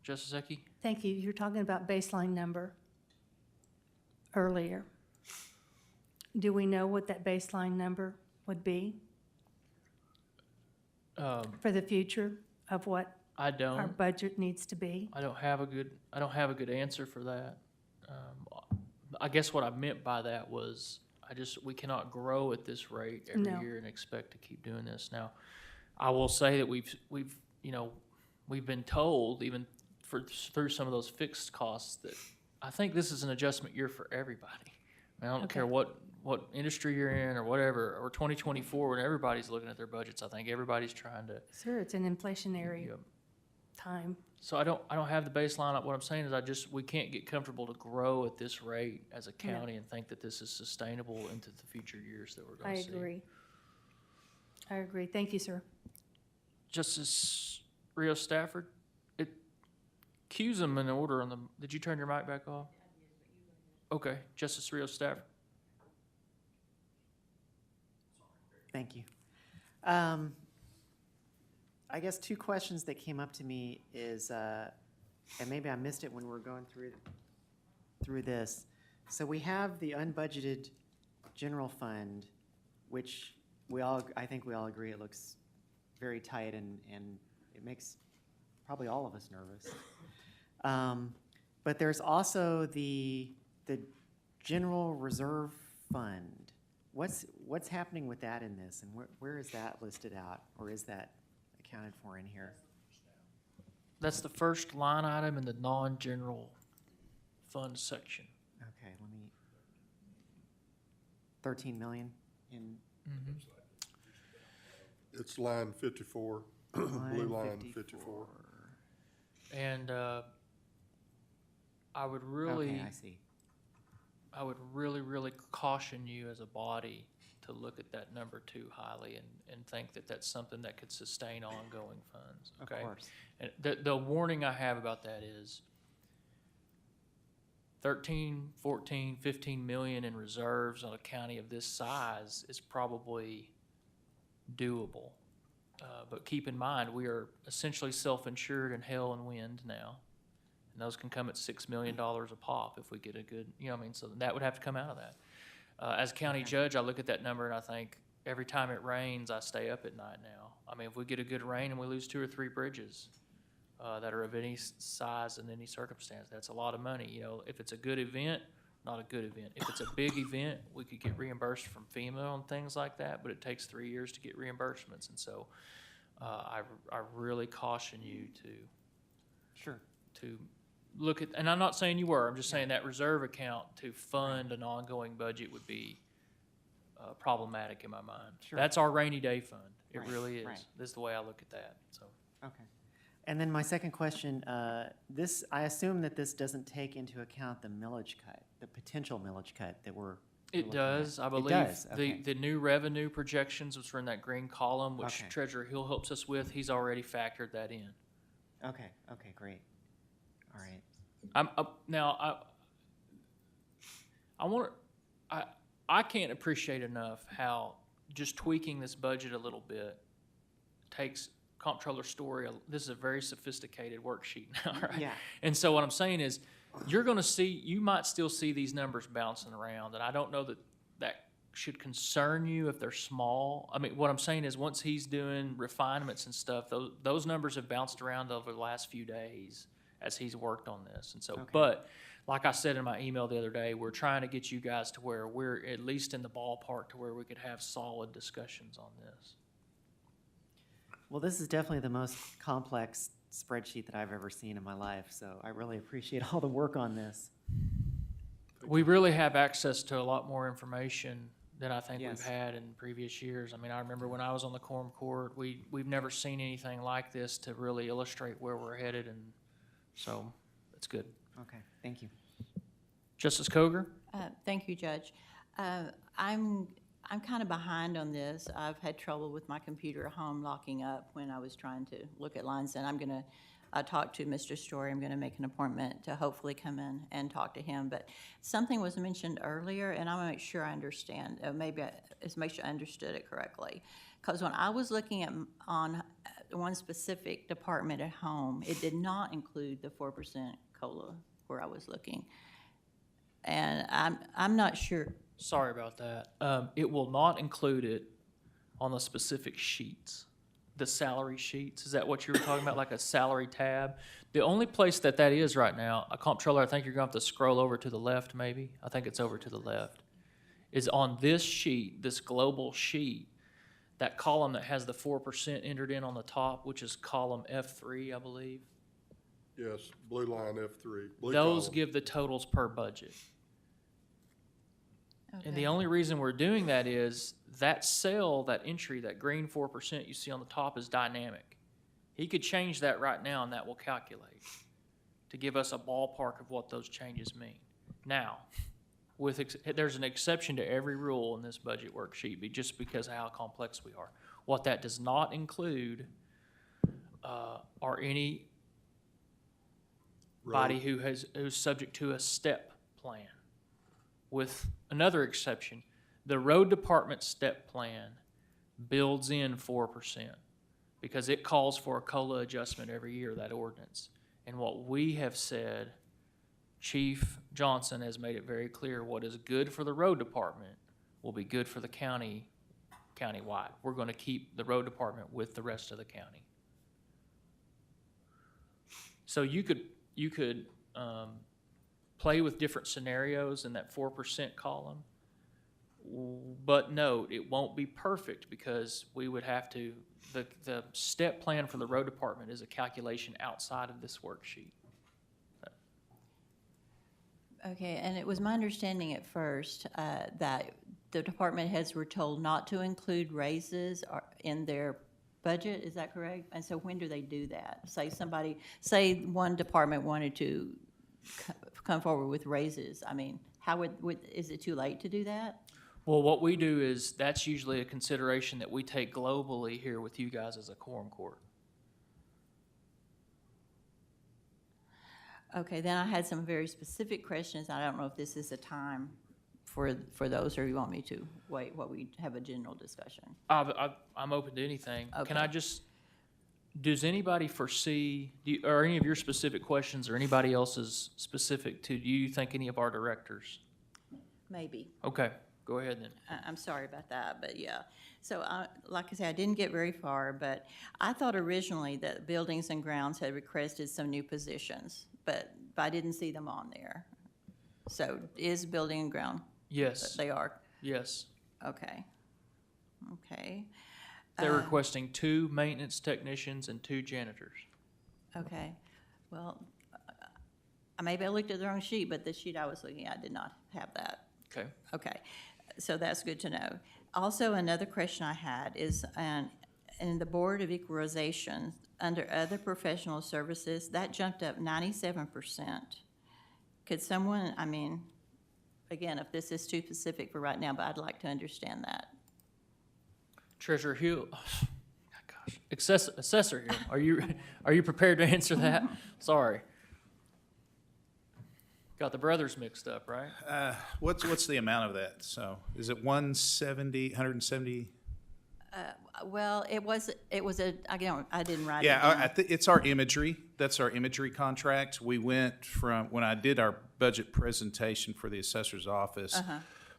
Justice Ecke? Thank you. You're talking about baseline number earlier. Do we know what that baseline number would be for the future of what I our don't. budget needs to be? I don't have a good answer for that. I guess what I meant by that was we cannot grow at this rate every No. year and expect to keep doing this. Now, I will say that we've been told even through some of those fixed costs that I think this is an adjustment year for everybody. I don't care what industry you're in or whatever, or 2024 when everybody's looking at their budgets. I think everybody's trying to. Sure, it's an inflationary Yep. time. So I don't have the baseline. What I'm saying is we can't get comfortable to grow at this rate as a county and think that this is sustainable into the future years that we're going I to see. agree. I agree. Thank you, sir. Justice Rios Stafford, cues them in order on the, did you turn your mic back off? Okay, Justice Rios Stafford. Thank you. I guess two questions that came up to me is, and maybe I missed it when we were going through this. So we have the unbudgeted general fund, which I think we all agree it looks very tight and it makes probably all of us nervous. But there's also the general reserve fund. What's happening with that in this, and where is that listed out, or is that accounted for in here? That's the first line item in the non-general fund section. Okay, 13 million in It's line 54, blue line 54. And I would really. Okay, I see. I would really, really caution you as a body to look at that number too highly and think that that's something that could sustain ongoing funds, okay? Of course. And the warning I have about that is 13, 14, 15 million in reserves on a county of this size is probably doable. But keep in mind, we are essentially self-insured in hail and wind now. And those can come at $6 million a pop if we get a good, so that would have to come out of that. As county judge, I look at that number and I think every time it rains, I stay up at night now. I mean, if we get a good rain and we lose 2 or 3 bridges that are of any size and any circumstance, that's a lot of money. If it's a good event, not a good event. If it's a big event, we could get reimbursed from FEMA on things like that, but it takes 3 years to get reimbursements. And so I really caution you to look at, and I'm not saying you were, I'm just saying that reserve account to fund an ongoing budget would be problematic in my mind. Sure. That's our rainy day fund. It Right, really is. right. This is the way I look at that, so. Okay. And then my second question, I assume that this doesn't take into account the millage cut, the potential millage cut that we're It looking at. does, I It believe. does, okay. The new revenue projections, which are in that green column, which Okay. Treasurer Hill helps us with, he's already factored that in. Okay, great. All right. I can't appreciate enough how just tweaking this budget a little bit takes comptroller story, this is a very sophisticated worksheet now, right? Yeah. And so what I'm saying is, you might still see these numbers bouncing around, and I don't know that that should concern you if they're small. I mean, what I'm saying is, once he's doing refinements and stuff, those numbers have bounced around over the last few days as he's worked on this. And so, Okay. but like I said in my email the other day, we're trying to get you guys to where we're at least in the ballpark to where we could have solid discussions on this. Well, this is definitely the most complex spreadsheet that I've ever seen in my life, so I really appreciate all the work on this. We really have access to a lot more information than I think Yes. we've had in previous years. I mean, I remember when I was on the Quorum Court, we've never seen anything like this to really illustrate where we're headed, and so it's good. Okay, thank you. Justice Coger? Thank you, Judge. I'm kind of behind on this. I've had trouble with my computer at home locking up when I was trying to look at lines, and I'm going to talk to Mr. Story. I'm going to make an appointment to hopefully come in and talk to him. But something was mentioned earlier, and I want to make sure I understand. Make sure I understood it correctly. Because when I was looking at on one specific department at home, it did not include the 4% COLA where I was looking. And I'm not sure. Sorry about that. It will not include it on the specific sheets, the salary sheets. Is that what you were talking about, like a salary tab? The only place that is right now, a comptroller, I think you're going to have to scroll over to the left maybe. I think it's over to the left. Is on this sheet, this global sheet, that column that has the 4% entered in on the top, which is column F3, I believe. Yes, blue line F3. blue Those column. give the totals per budget. Okay. And the only reason we're doing that is that cell, that entry, that green 4% you see on the top is dynamic. He could change that right now and that will calculate to give us a ballpark of what those changes mean. Now, there's an exception to every rule in this budget worksheet just because of how complex we are. What that does not include are any body who's subject to a step plan. With another exception, the road department step plan builds in 4% because it calls for a COLA adjustment every year, that ordinance. And what we have said, Chief Johnson has made it very clear, what is good for the road department will be good for the county, countywide. We're going to keep the road department with the rest of the county. So you could play with different scenarios in that 4% column, but note, it won't be perfect because we would have to, the step plan for the road department is a calculation outside of this worksheet. Okay, and it was my understanding at first that the department heads were told not to include raises in their budget, is that correct? And so when do they do that? Say one department wanted to come forward with raises. I mean, how is it too late to do that? Well, what we do is, that's usually a consideration that we take globally here with you guys as a quorum court. Okay, then I had some very specific questions. I don't know if this is a time for those, or you want me to wait while we have a general discussion? I'm open to anything. Okay. Can I just, does anybody foresee, or any of your specific questions or anybody else's specific to, do you think any of our directors? Maybe. Okay, go ahead then. I'm sorry about that, but yeah. So, like I said, I didn't get very far, but I thought originally that Buildings and Grounds had requested some new positions, but I didn't see them on there. So, is Building and Ground? Yes, They are? yes. Okay. Okay. They're requesting 2 maintenance technicians and 2 janitors. Okay. Well, maybe I looked at the wrong sheet, but the sheet I was looking at did not have that. Okay. Okay, so that's good to know. Also, another question I had is, in the Board of Equalization, under other professional services, that jumped up 97%. Could someone, I mean, again, if this is too specific for right now, but I'd like to understand that. Treasurer Hill, gosh, Assessor Hill, are you prepared to answer that? Sorry. Got the brothers mixed up, right? What's the amount of that? So is it 170? Well, it was I didn't write it Yeah, down. it's our imagery. That's our imagery contract. We went from, when I did our budget presentation for the assessor's office,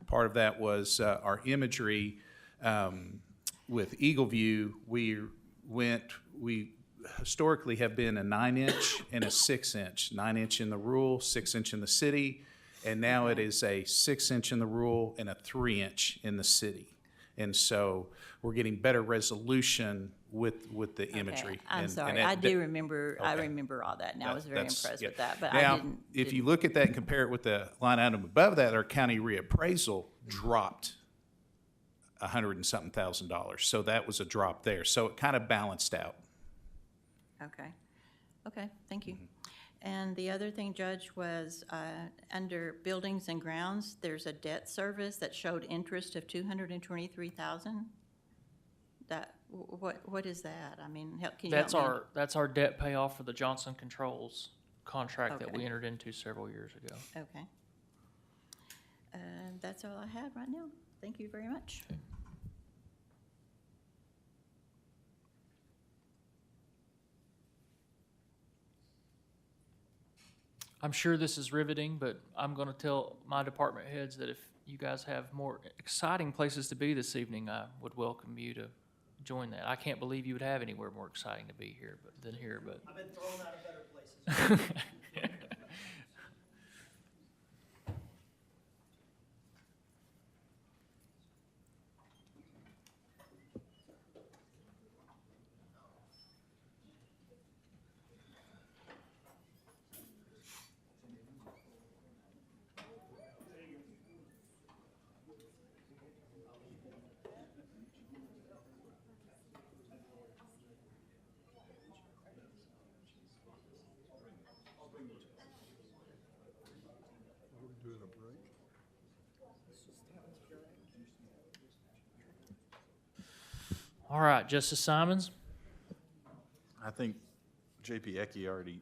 part of that was our imagery. With Eagle View, we historically have been a 9-inch and a 6-inch, 9-inch in the rural, 6-inch in the city, and now it is a 6-inch in the rural and a 3-inch in the city. And so we're getting better resolution with the imagery. Okay, I'm And sorry, that- I do remember, I Okay. remember all that, and I was very That's- impressed yeah. with that, but Now, I didn't. if you look at that and compare it with the line item above that, our county reappraisal dropped $100 and something thousand. So that was a drop there. So it kind of balanced out. Okay, thank you. And the other thing, Judge, was under buildings and grounds, there's a debt service that showed interest of $223,000. That, what is that? I mean, can you help me? That's our debt payoff for the Johnson Controls contract that we Okay. entered into several years ago. Okay. That's all I have right now. Thank you very much. I'm sure this is riveting, but I'm going to tell my department heads that if you guys have more exciting places to be this evening, I would welcome you to join that. I can't believe you would have anywhere more exciting to be here than here, but. I've been thrown out of better places. All right, Justice Simons? I think JP Ecke already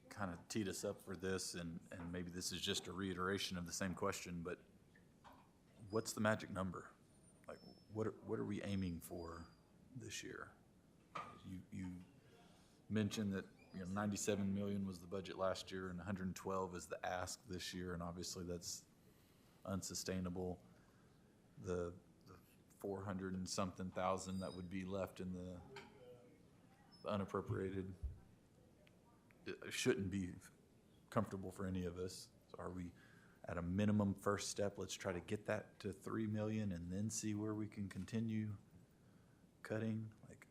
kind of teed us up for this, and maybe this is just a reiteration of the same question, but what's the magic number? Like, what are we aiming for this year? You mentioned that, 97 million was the budget last year and 112 is the ask this year, and obviously that's unsustainable. The 400 and something thousand that would be left in the unappropriated, it shouldn't be comfortable for any of us. So are we at a minimum first step? Let's try to get that to 3 million and then see where we can continue cutting. Like,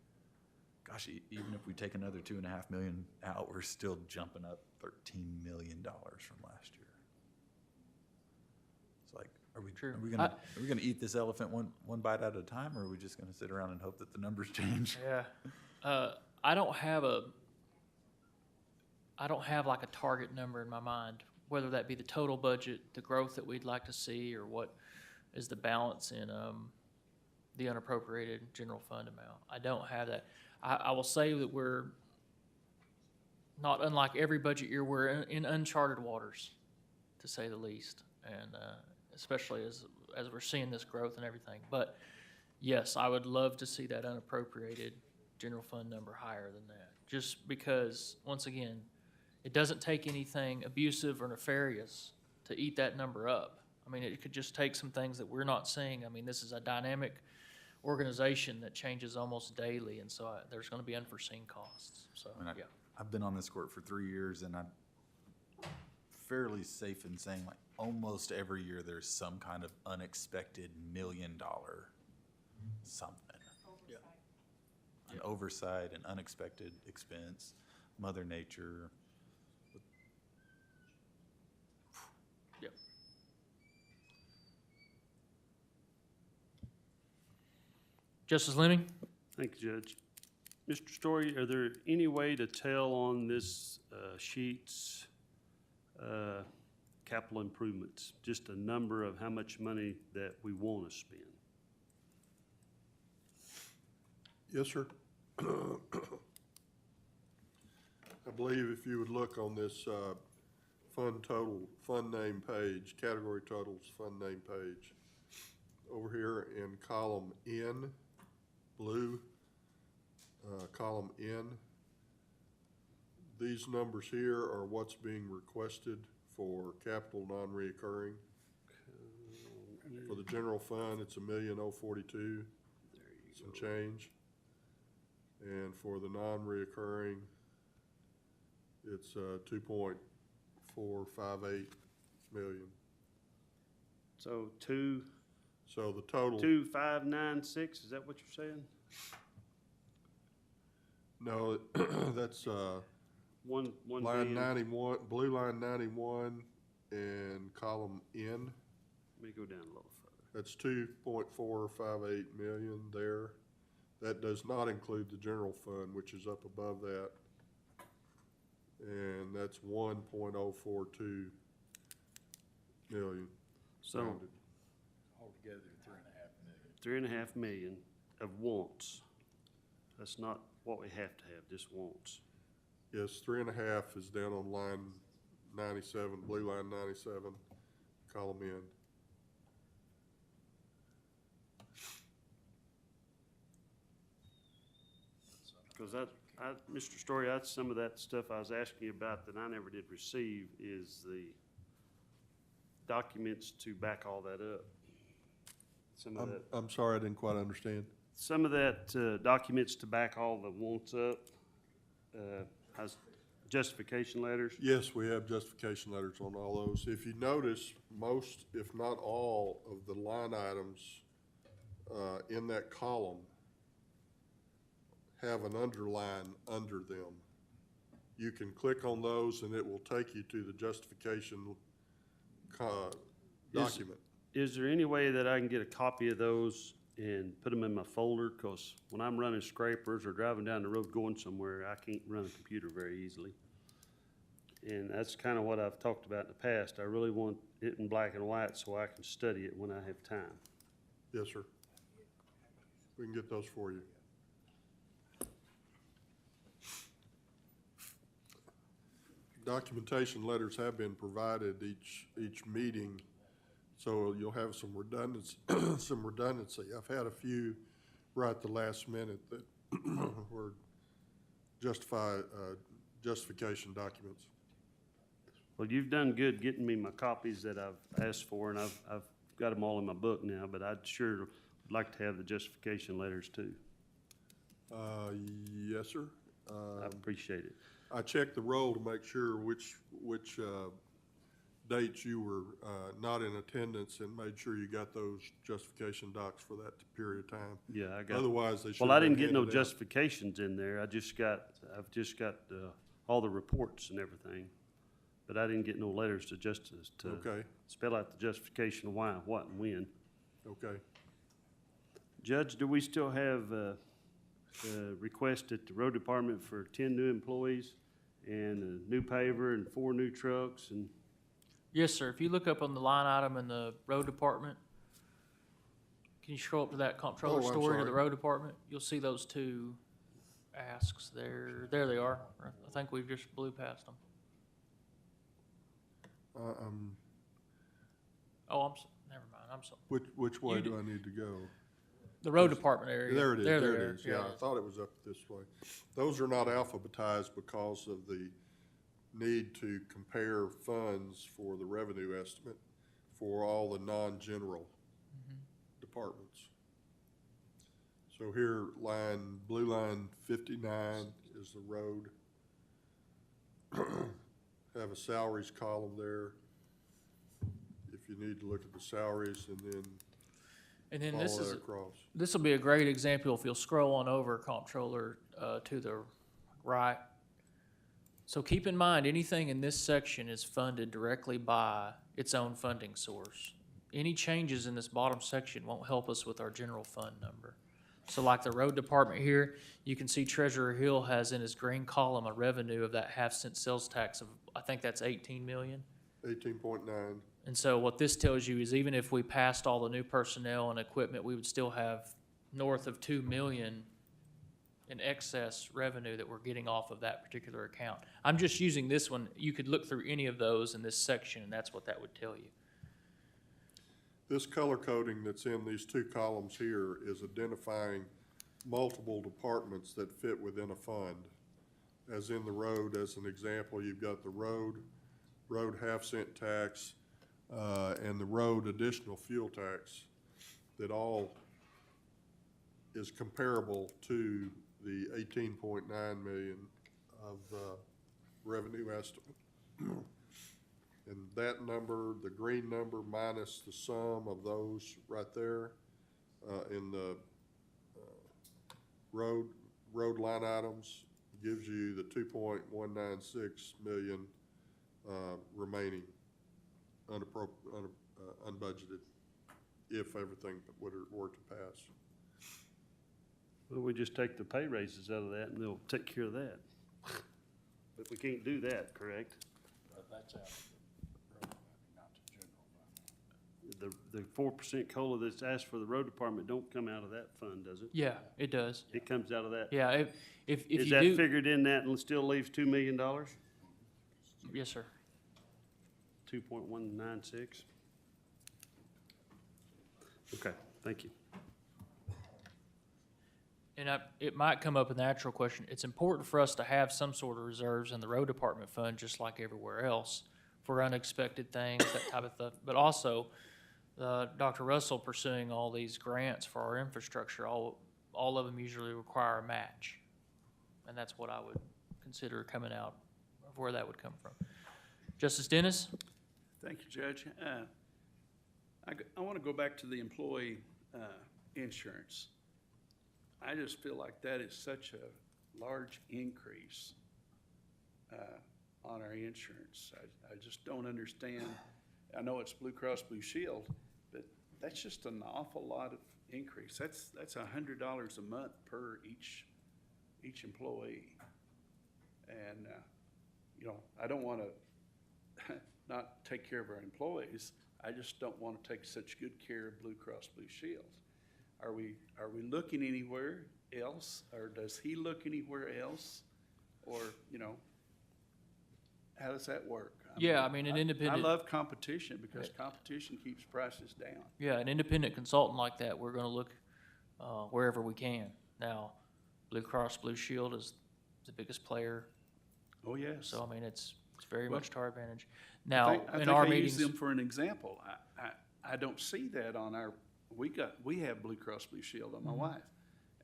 gosh, even if we take another 2.5 million out, we're still jumping up $13 million from last year. It's like, are we gonna eat this elephant one bite at a time, or are we just gonna sit around and hope that the numbers change? Yeah. I don't have like a target number in my mind, whether that be the total budget, the growth that we'd like to see, or what is the balance in the unappropriated general fund amount. I don't have that. I will say that we're not unlike every budget year. We're in uncharted waters, to say the least, and especially as we're seeing this growth and everything. But yes, I would love to see that unappropriated general fund number higher than that, just because, once again, it doesn't take anything abusive or nefarious to eat that number up. I mean, it could just take some things that we're not seeing. I mean, this is a dynamic organization that changes almost daily, and so there's going to be unforeseen costs. So, yeah. I've been on this court for 3 years, and I'm fairly safe in saying, like, almost every year there's some kind of unexpected $1 million something. An oversight, an unexpected expense, Mother Nature. Yep. Justice Leming? Thank you, Judge. Mr. Story, are there any way to tell on this sheet's capital improvements, just a number of how much money that we want to spend? Yes, sir. I believe if you would look on this fund name page, category totals, fund name page, over here in column N, blue, column N. These numbers here are what's being requested for capital non-reoccurring. For the general fund, it's 1,042,000, some change. And for the non-reoccurring, it's 2.458 million. So So the total. 2,596, is that what you're saying? No, that's One line million. 91, blue line 91 and column N. Let me go down a little further. That's 2.458 million there. That does not include the general fund, which is up above that. And that's 1.042 million. So rounded. Altogether, 3.5 million. 3.5 million of wants. That's not what we have to have, just wants. Yes, 3.5 is down on line 97, blue line 97, column N. Because Mr. Story, that's some of that stuff I was asking you about that I never did receive is the documents to back all that up. Some of that, I'm sorry, I didn't quite understand. some of that documents to back all the wants up, has justification letters. Yes, we have justification letters on all those. If you notice, most, if not all, of the line items in that column have an underline under them. You can click on those and it will take you to the justification document. Is there any way that I can get a copy of those and put them in my folder? Because when I'm running scrapers or driving down the road going somewhere, I can't run a computer very easily. And that's kind of what I've talked about in the past. I really want it in black and white so I can study it when I have time. Yes, sir. We can get those for you. Documentation letters have been provided each meeting, so you'll have some redundancy. Some redundancy. I've had a few right at the last minute that were justification documents. Well, you've done good getting me my copies that I've asked for, and I've got them all in my book now, but I'd sure would like to have the justification letters too. Yes, sir. I appreciate it. I checked the roll to make sure which dates you were not in attendance and made sure you got those justification docs for that period of time. Yeah, I got. Otherwise, they should. Well, I have been didn't get no handed out. justifications in there. I've just got all the reports and everything. But I didn't get no letters to Okay. spell out the justification of why, what, and when. Okay. Judge, do we still have request at the road department for 10 new employees and a new paver and 4 new trucks and? Yes, sir. If you look up on the line item in the road department, can you scroll up to that comptroller Oh, I'm story to the sorry. road department? You'll see those two asks there. There they are. I think we've just blew past them. Oh, never mind. I'm sorry. Which way You do I need to go? The road department area. There it is, There there they it are. is. Yeah, I thought it was up this way. Those are not alphabetized because of the need to compare funds for the revenue estimate for all the non-general departments. So here, blue line 59 is the road. Have a salaries column there. If you need to look at the salaries and then this follow is, that across. this will be a great example if you'll scroll on over, comptroller, to the right. So keep in mind, anything in this section is funded directly by its own funding source. Any changes in this bottom section won't help us with our general fund number. So like the road department here, you can see Treasurer Hill has in his green column a revenue of that half-cent sales tax of, I think that's 18 million. 18.9. And so what this tells you is even if we passed all the new personnel and equipment, we would still have north of 2 million in excess revenue that we're getting off of that particular account. I'm just using this one. You could look through any of those in this section, and that's what that would tell you. This color coding that's in these two columns here is identifying multiple departments that fit within a fund. As in the road, as an example, you've got the road half-cent tax, and the road additional fuel tax that all is comparable to the 18.9 million of revenue estimate. And that number, the green number minus the sum of those right there in the road line items gives you the 2.196 million remaining unbudgeted if everything were to pass. Well, we just take the pay raises out of that and they'll take care of that. But we can't do that, correct? That's out of the road department, not the general fund. The 4% COLA that's asked for the road department don't come out of that fund, does it? Yeah, it does. It comes out of that? Yeah, if Is you that do, figured in that and still leaves $2 million? yes, sir. 2.196? Okay, thank you. And it might come up in the actual question. It's important for us to have some sort of reserves in the road department fund, just like everywhere else, for unexpected things, that type of stuff. But also, Dr. Russell pursuing all these grants for our infrastructure, all of them usually require a match. And that's what I would consider coming out of where that would come from. Justice Dennis? Thank you, Judge. I want to go back to the employee insurance. I just feel like that is such a large increase on our insurance. I just don't understand. I know it's Blue Cross Blue Shield, but that's just an awful lot of increase. That's $100 a month per each employee. And, I don't want to not take care of our employees. I just don't want to take such good care of Blue Cross Blue Shield. Are we looking anywhere else, or does he look anywhere else? Or, how does that work? Yeah, an independent. I love competition because competition keeps prices down. Yeah, an independent consultant like that, we're gonna look wherever we can. Now, Blue Cross Blue Shield is the biggest player, Oh, yes. so it's very Well, much to our advantage. I Now, think in our I meetings. use them for an example. I don't see that on our, we have Blue Cross Blue Shield on my Mm-hmm. wife,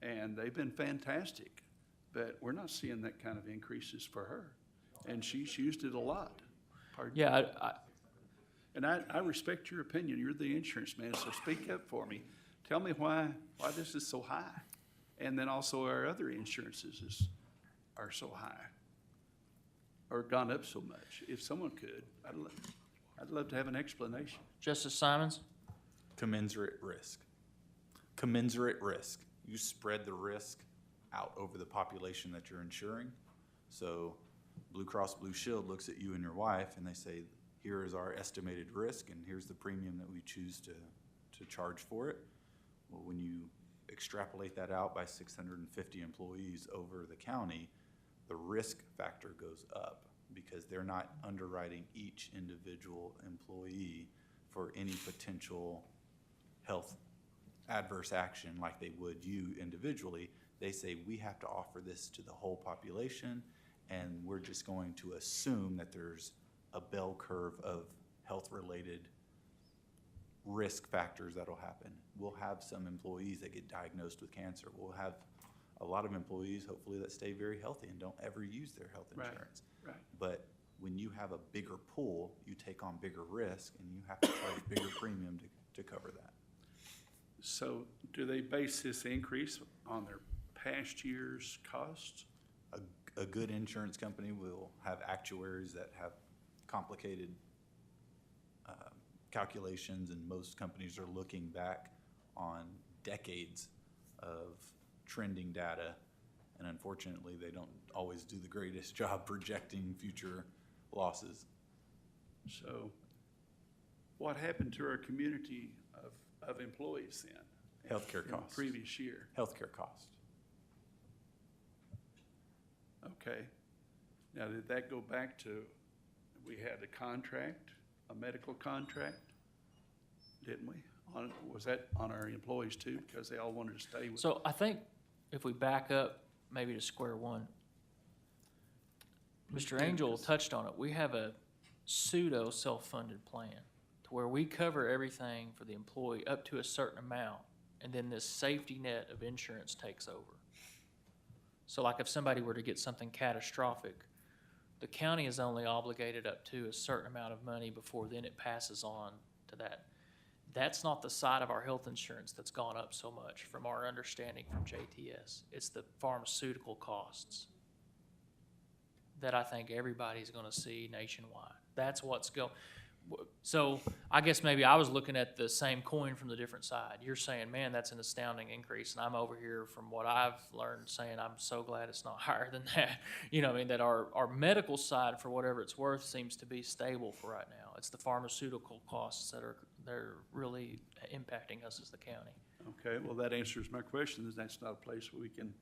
and they've been fantastic, but we're not seeing that kind of increases for her, and she's used it a lot. Pardon? Yeah, And I respect your opinion. You're the insurance man, so speak up for me. Tell me why this is so high, and then also our other insurances are so high, or gone up so much. If someone could, I'd love to have an explanation. Justice Simons? Commensurate risk. Commensurate risk. You spread the risk out over the population that you're insuring. So Blue Cross Blue Shield looks at you and your wife and they say, here is our estimated risk and here's the premium that we choose to charge for it. Well, when you extrapolate that out by 650 employees over the county, the risk factor goes up because they're not underwriting each individual employee for any potential health adverse action like they would you individually. They say, we have to offer this to the whole population, and we're just going to assume that there's a bell curve of health-related risk factors that'll happen. We'll have some employees that get diagnosed with cancer. We'll have a lot of employees, hopefully, that stay very healthy and don't ever use their health insurance. Right. But when you have a bigger pool, you take on bigger risk, and you have to charge bigger premium to cover that. So do they base this increase on their past year's costs? A good insurance company will have actuaries that have complicated calculations, and most companies are looking back on decades of trending data, and unfortunately, they don't always do the greatest job projecting future losses. So what happened to our community of employees then? Healthcare in the costs. previous year? Healthcare cost. Okay. Now, did that go back to, we had a contract, a medical contract, didn't we? Was that on our employees too, because they all wanted to stay with? So I think if we back up maybe to square one, Mr. Angel touched on it. We have a pseudo self-funded plan to where we cover everything for the employee up to a certain amount, and then this safety net of insurance takes over. So like if somebody were to get something catastrophic, the county is only obligated up to a certain amount of money before then it passes on to that. That's not the side of our health insurance that's gone up so much from our understanding from JTS. It's the pharmaceutical costs that I think everybody's gonna see nationwide. That's what's so I guess maybe I was looking at the same coin from the different side. You're saying, man, that's an astounding increase, and I'm over here from what I've learned saying I'm so glad it's not higher than that. You know what I mean? That our medical side, for whatever it's worth, seems to be stable for right now. It's the pharmaceutical costs that they're really impacting us as the county. Okay, well, that answers my question, is that's not a place where we can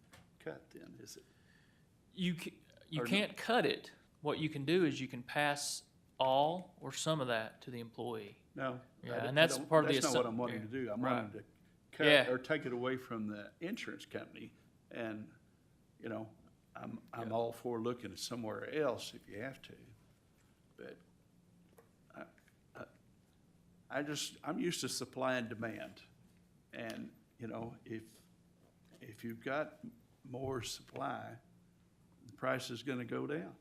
cut then, is it? You Or can't cut it. What you can do is you can pass all or some of that to the employee. No. Yeah, and that's part of the That's not what I'm assumption. wanting to do. I'm Right. wanting to cut Yeah. or take it away from the insurance company. And, you know, I'm all for looking at somewhere else if you have to. But I'm used to supply and demand. And, you know, if you've got more supply, the price is gonna go down.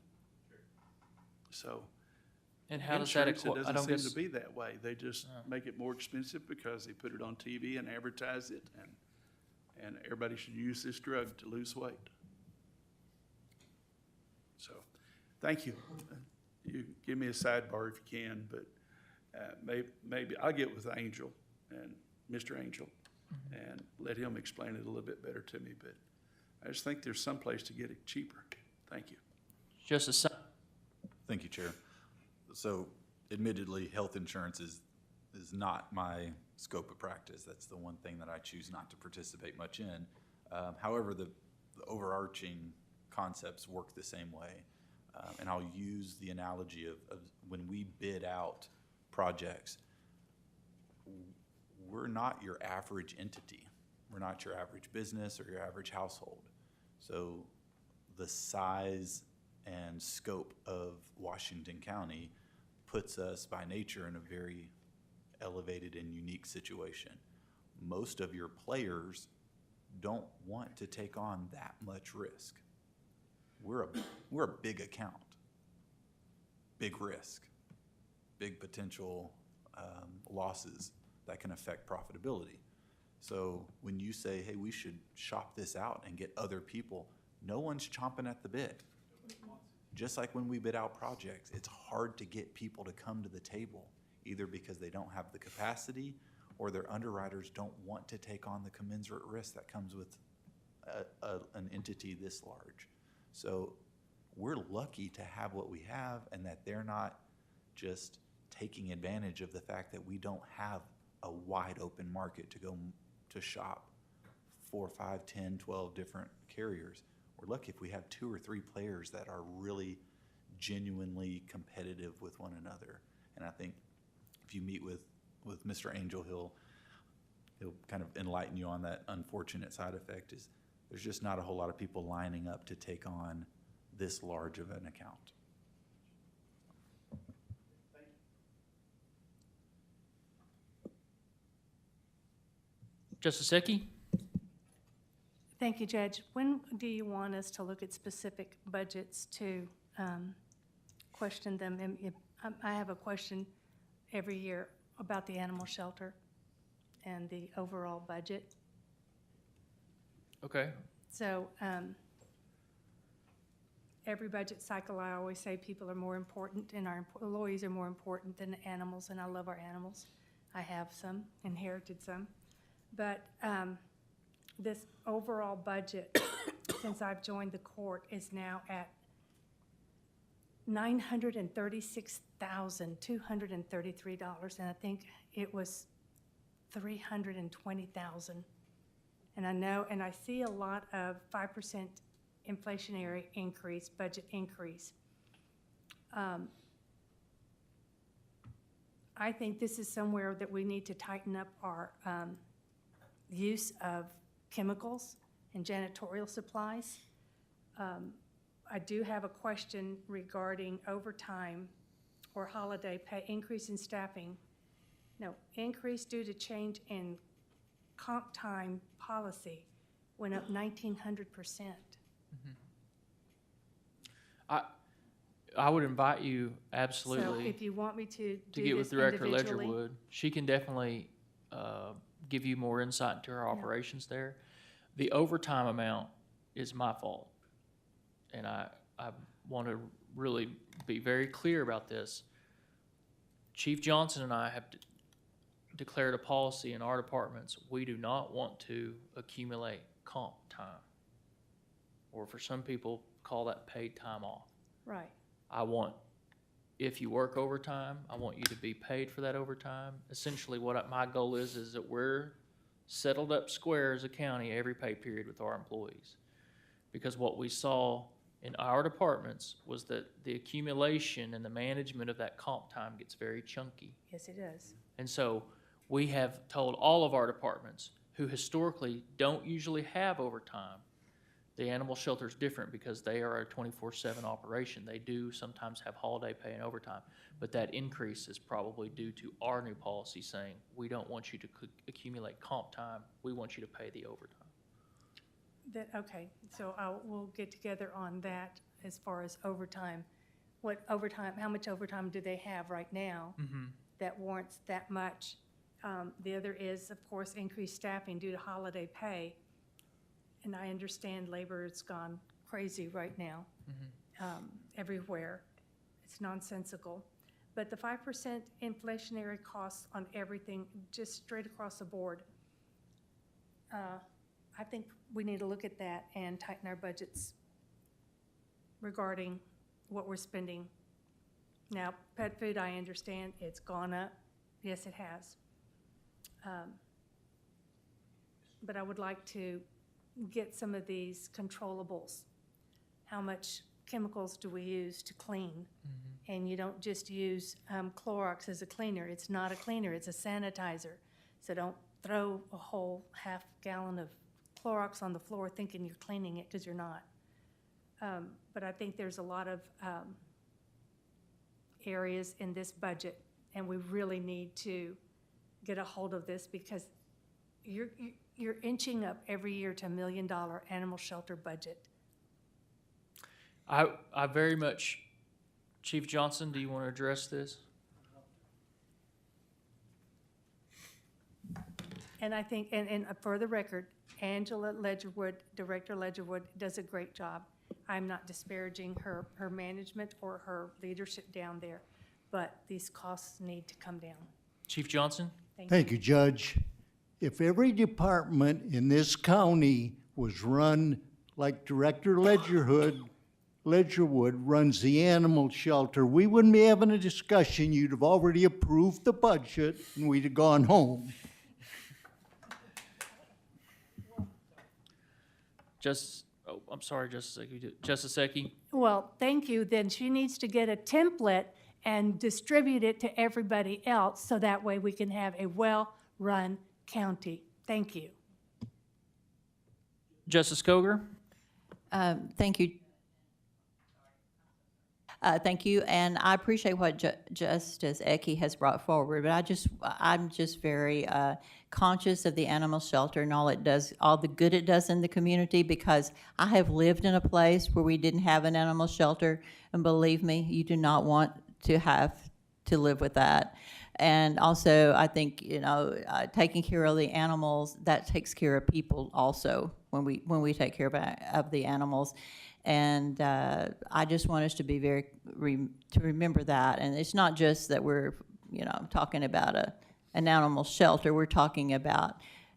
So. And how does that Insurance, equate? it doesn't seem to be that way. They just make it more expensive because they put it on TV and advertise it, and everybody should use this drug to lose weight. So, thank you. You give me a sidebar if you can, but maybe I'll get with Angel and Mr. Angel and let him explain it a little bit better to me, but I just think there's some place to get it cheaper. Thank you. Just a Thank you, Chair. So admittedly, health insurance is not my scope of practice. That's the one thing that I choose not to participate much in. However, the overarching concepts work the same way. And I'll use the analogy of when we bid out projects, we're not your average entity. We're not your average business or your average household. So the size and scope of Washington County puts us by nature in a very elevated and unique situation. Most of your players don't want to take on that much risk. We're a big account, big risk, big potential losses that can affect profitability. So when you say, hey, we should shop this out and get other people, no one's chomping at the bit. Just like when we bid out projects, it's hard to get people to come to the table, either because they don't have the capacity or their underwriters don't want to take on the commensurate risk that comes with an entity this large. So we're lucky to have what we have, and that they're not just taking advantage of the fact that we don't have a wide open market to go to shop 4, 5, 10, 12 different carriers. We're lucky if we have 2 or 3 players that are really genuinely competitive with one another. And I think if you meet with Mr. Angel, he'll kind of enlighten you on that unfortunate side effect is there's just not a whole lot of people lining up to take on this large of an account. Justice Ecke? Thank you, Judge. When do you want us to look at specific budgets to question them? And I have a question every year about the animal shelter and the overall budget. Okay. So every budget cycle, I always say people are more important and our employees are more important than the animals, and I love our animals. I have some, inherited some. But this overall budget, since I've joined the court, is now at $936,233, and I think it was $320,000. And I know, and I see a lot of 5% inflationary increase, budget increase. I think this is somewhere that we need to tighten up our use of chemicals and janitorial supplies. I do have a question regarding overtime or holiday pay, increase in staffing. No, increase due to change in comp time policy went up 1,900%. I would invite you So absolutely if you want me to to do get this with Director individually. Ledgerwood. She can definitely give you more insight into her operations there. The overtime amount is my fault. And I want to really be very clear about this. Chief Johnson and I have declared a policy in our departments. We do not want to accumulate comp time. Or for some people, call that paid time off. Right. I want, if you work overtime, I want you to be paid for that overtime. Essentially, my goal is that we're settled up square as a county every pay period with our employees. Because what we saw in our departments was that the accumulation and the management of that comp time gets very chunky. Yes, it does. And so we have told all of our departments who historically don't usually have overtime. The animal shelter is different because they are a 24/7 operation. They do sometimes have holiday pay and overtime, but that increase is probably due to our new policy saying, we don't want you to accumulate comp time, we want you to pay the overtime. Okay, so we'll get together on that as far as overtime. How much overtime do they have right now that warrants that much? The other is, of course, increased staffing due to holiday pay. And I understand labor has gone crazy right now, everywhere. It's nonsensical. But the 5% inflationary costs on everything, just straight across the board, I think we need to look at that and tighten our budgets regarding what we're spending. Now, pet food, I understand, it's gone up. Yes, it has. But I would like to get some of these controllables. How much chemicals do we use to clean? And you don't just use Clorox as a cleaner. It's not a cleaner, it's a sanitizer. So don't throw a whole half gallon of Clorox on the floor thinking you're cleaning it, because you're not. But I think there's a lot of areas in this budget, and we really need to get a hold of this, because you're inching up every year to $1 million animal shelter budget. I very much, Chief Johnson, do you want to address this? And I think, and for the record, Angela Ledgerwood, Director Ledgerwood, does a great job. I'm not disparaging her management or her leadership down there, but these costs need to come down. Chief Johnson? Thank you, Judge. If every department in this county was run like Director Ledgerwood runs the animal shelter, we wouldn't be having a discussion. You'd have already approved the budget and we'd have gone home. Justice Ecke? Well, thank you. Then she needs to get a template and distribute it to everybody else, so that way we can have a well-run county. Thank you. Justice Coger? Thank you. Thank you, and I appreciate what Justice Ecke has brought forward, but I'm just very conscious of the animal shelter and all it does, all the good it does in the community, because I have lived in a place where we didn't have an animal shelter, and believe me, you do not want to have to live with that. And also, I think, taking care of the animals, that takes care of people also when we take care of the animals. And I just want us to be to remember that. And it's not just that we're, talking about an animal shelter. We're talking about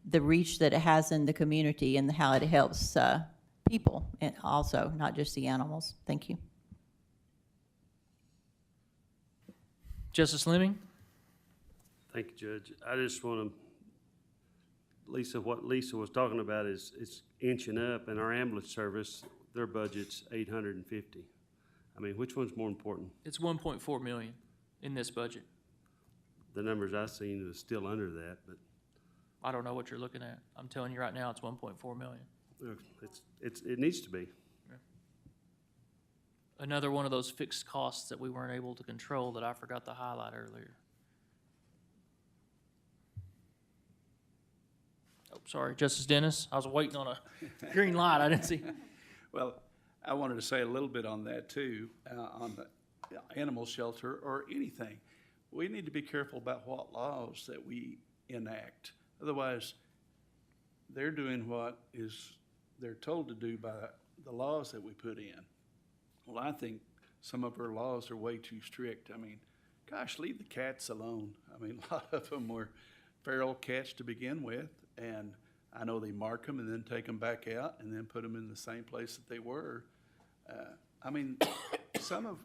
the reach that it has in the community and how it helps people, and also not just the animals. Thank you. Justice Lemming? Thank you, Judge. I just want to, what Lisa was talking about is inching up, and our ambulance service, their budget's $850. I mean, which one's more important? It's 1.4 million in this budget. The numbers I seen was still under that, but. I don't know what you're looking at. I'm telling you right now, it's 1.4 million. It needs to be. Another one of those fixed costs that we weren't able to control that I forgot to highlight earlier. Oh, sorry, Justice Dennis, I was waiting on a green light, I didn't see. Well, I wanted to say a little bit on that too, on the animal shelter or anything. We need to be careful about what laws that we enact. Otherwise, they're doing what they're told to do by the laws that we put in. Well, I think some of our laws are way too strict. I mean, gosh, leave the cats alone. I mean, a lot of them were feral cats to begin with, and I know they mark them and then take them back out and then put them in the same place that they were. I mean, some of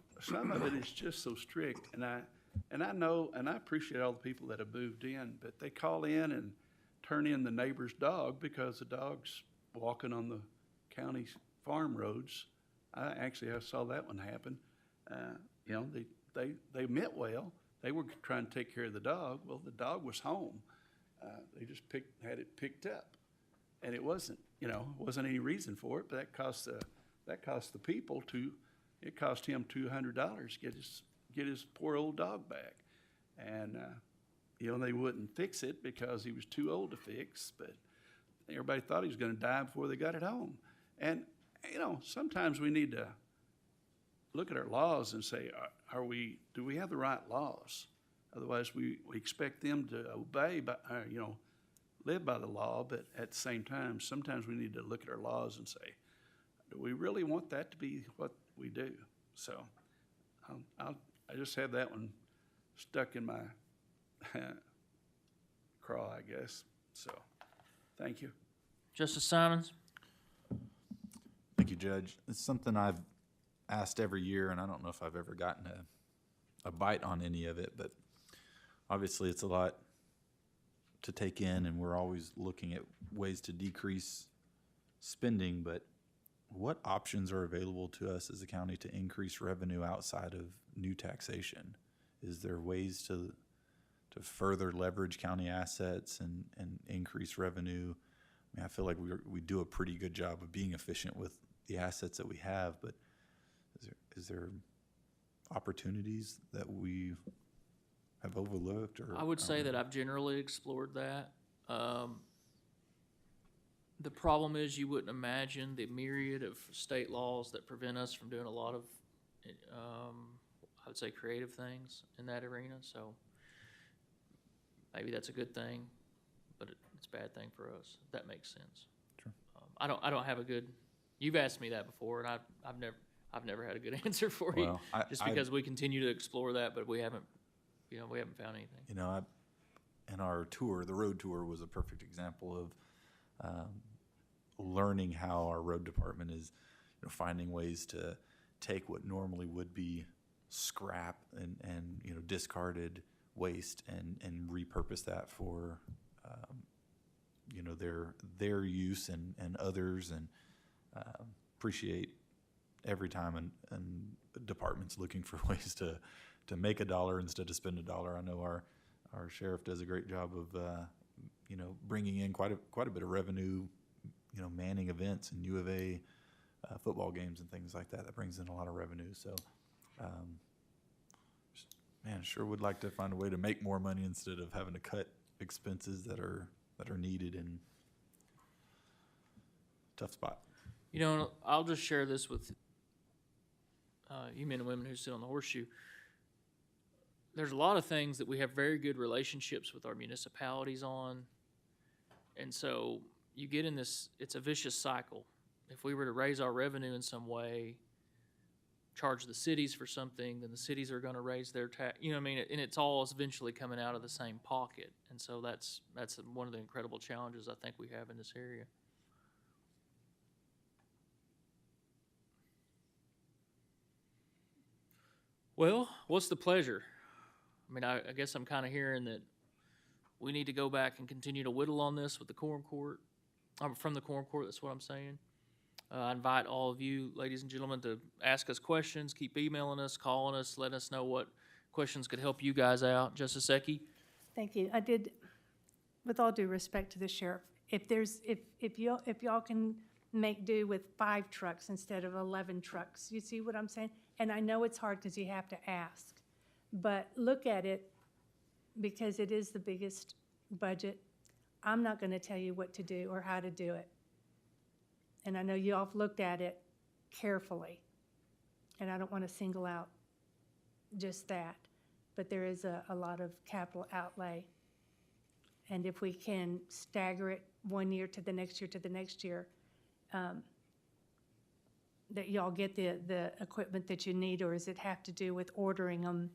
it is just so strict, and I know, and I appreciate all the people that have moved in, but they call in and turn in the neighbor's dog because the dog's walking on the county farm roads. I saw that one happen. You know, they meant well. They were trying to take care of the dog. Well, the dog was home. They just had it picked up, and it wasn't any reason for it. But that cost the people it cost him $200 to get his poor old dog back, and they wouldn't fix it because he was too old to fix. But everybody thought he was going to die before they got it home, and sometimes we need to look at our laws and say, do we have the right laws? Otherwise, we expect them to obey, live by the law, but at the same time, sometimes we need to look at our laws and say, do we really want that to be what we do? So I just have that one stuck in my craw, I guess. So, thank you. Justice Simons? Thank you, Judge. It's something I've asked every year, and I don't know if I've ever gotten a bite on any of it, but obviously it's a lot to take in, and we're always looking at ways to decrease spending, but what options are available to us as a county to increase revenue outside of new taxation? Is there ways to further leverage county assets and increase revenue? I mean, I feel like we do a pretty good job of being efficient with the assets that we have, but is there opportunities that we have overlooked? Or I would say that I've generally explored that. The problem is you wouldn't imagine the myriad of state laws that prevent us from doing a lot of, I would say, creative things in that arena. So maybe that's a good thing, but it's a bad thing for us, if that makes sense. Sure. I don't have a good. You've asked me that before, and I've never had a good answer for you. Just because we continue to explore that, but we haven't found anything. In our tour, the road tour was a perfect example of learning how our road department is, finding ways to take what normally would be scrap and discarded waste and repurpose that for their use and others, and appreciate every time and departments looking for ways to make $1 instead of spend $1. I know our sheriff does a great job of bringing in quite a bit of revenue, manning events and U of A football games and things like that. That brings in a lot of revenue. So, sure would like to find a way to make more money instead of having to cut expenses that are needed in a tough spot. I'll just share this with you men and women who sit on the horseshoe. There's a lot of things that we have very good relationships with our municipalities on, and so you get in this, it's a vicious cycle. If we were to raise our revenue in some way, charge the cities for something, then the cities are going to raise their tax. And it's all eventually coming out of the same pocket, and so that's one of the incredible challenges I think we have in this area. Well, what's the pleasure? I guess I'm kind of hearing that we need to go back and continue to whittle on this with the quorum court. From the quorum court, that's what I'm saying. I invite all of you, ladies and gentlemen, to ask us questions, keep emailing us, calling us, letting us know what questions could help you guys out. Justice Ecke? Thank you. I did, with all due respect to the sheriff, if y'all can make do with 5 trucks instead of 11 trucks. You see what I'm saying? And I know it's hard because you have to ask, but look at it, because it is the biggest budget. I'm not going to tell you what to do or how to do it. And I know you all have looked at it carefully, and I don't want to single out just that, but there is a lot of capital outlay. And if we can stagger it one year to the next year to the next year, that y'all get the equipment that you need, or does it have to do with ordering them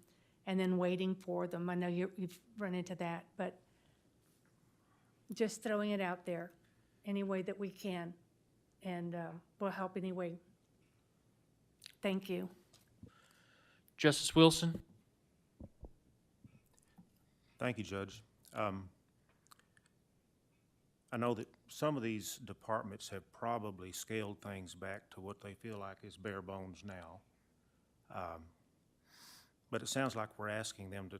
and then waiting for them? I know you've run into that, but just throwing it out there any way that we can, and we'll help any way. Thank you. Justice Wilson? Thank you, Judge. I know that some of these departments have probably scaled things back to what they feel like is bare bones now. But it sounds like we're asking them to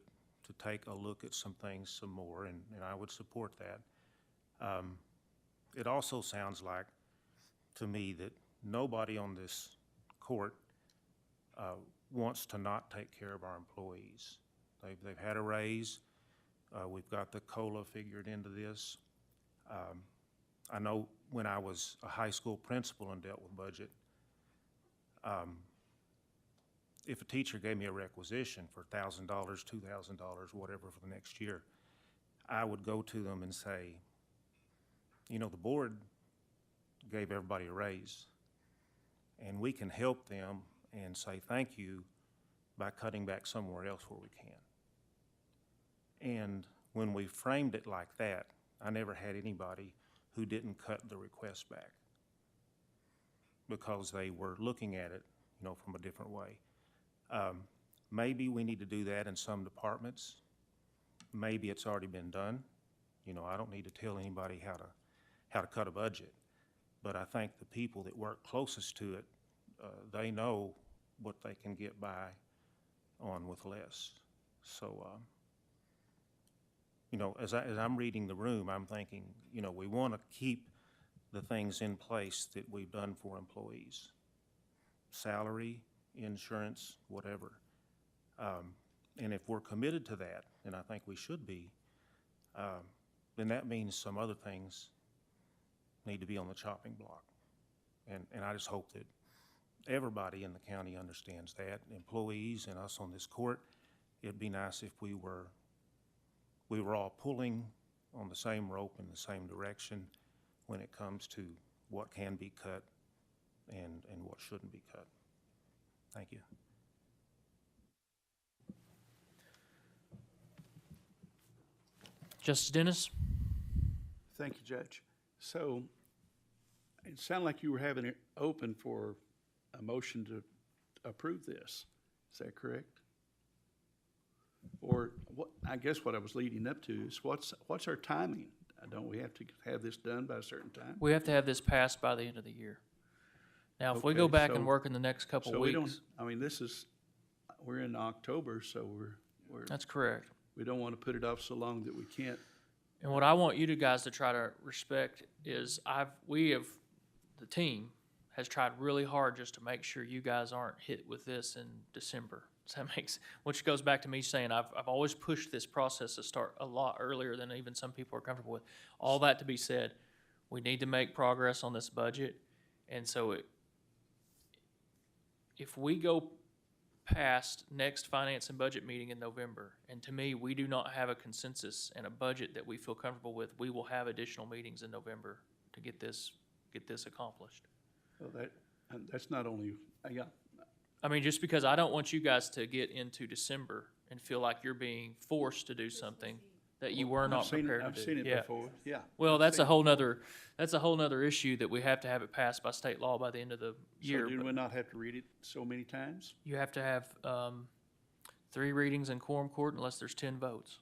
take a look at some things some more, and I would support that. It also sounds like, to me, that nobody on this court wants to not take care of our employees. They've had a raise. We've got the COLA figured into this. I know when I was a high school principal and dealt with budget, if a teacher gave me a requisition for $1,000, $2,000, whatever for the next year, I would go to them and say, you know, the board gave everybody a raise, and we can help them and say thank you by cutting back somewhere else where we can. And when we framed it like that, I never had anybody who didn't cut the request back because they were looking at it, you know, from a different way. Maybe we need to do that in some departments. Maybe it's already been done. You know, I don't need to tell anybody how to cut a budget, but I think the people that work closest to it, they know what they can get by on with less. So, you know, as I'm reading the room, I'm thinking, you know, we want to keep the things in place that we've done for employees. Salary, insurance, whatever. And if we're committed to that, and I think we should be, then that means some other things need to be on the chopping block. And I just hope that everybody in the county understands that, employees and us on this court. It'd be nice if we were all pulling on the same rope in the same direction when it comes to what can be cut and what shouldn't be cut. Thank you. Justice Dennis? Thank you, Judge. So it sounded like you were having it open for a motion to approve this. Is that correct? Or what, I guess what I was leading up to is what's our timing? Don't we have to have this done by a certain time? We have to have this passed by the end of the year. Now, if we Okay, go back so- and work in the next couple So we don't, weeks, I mean, we're in October, so we're. that's correct. We don't want to put it off so long that we can't. And what I want you to guys to try to respect is the team has tried really hard just to make sure you guys aren't hit with this in December. Does that make sense? Which goes back to me saying I've always pushed this process to start a lot earlier than even some people are comfortable with. All that to be said, we need to make progress on this budget. And so if we go past next finance and budget meeting in November, and to me, we do not have a consensus and a budget that we feel comfortable with, we will have additional meetings in November to get this accomplished. So that's not only, yeah. I mean, just because I don't want you guys to get into December and feel like you're being forced to do something that you were not prepared to do. I've seen it Yeah. before, yeah. Well, that's a whole nother issue that we have to have it passed by state law by the end of the year. So do but we not have to read it so many times? You have to have 3 readings in quorum court unless there's 10 votes.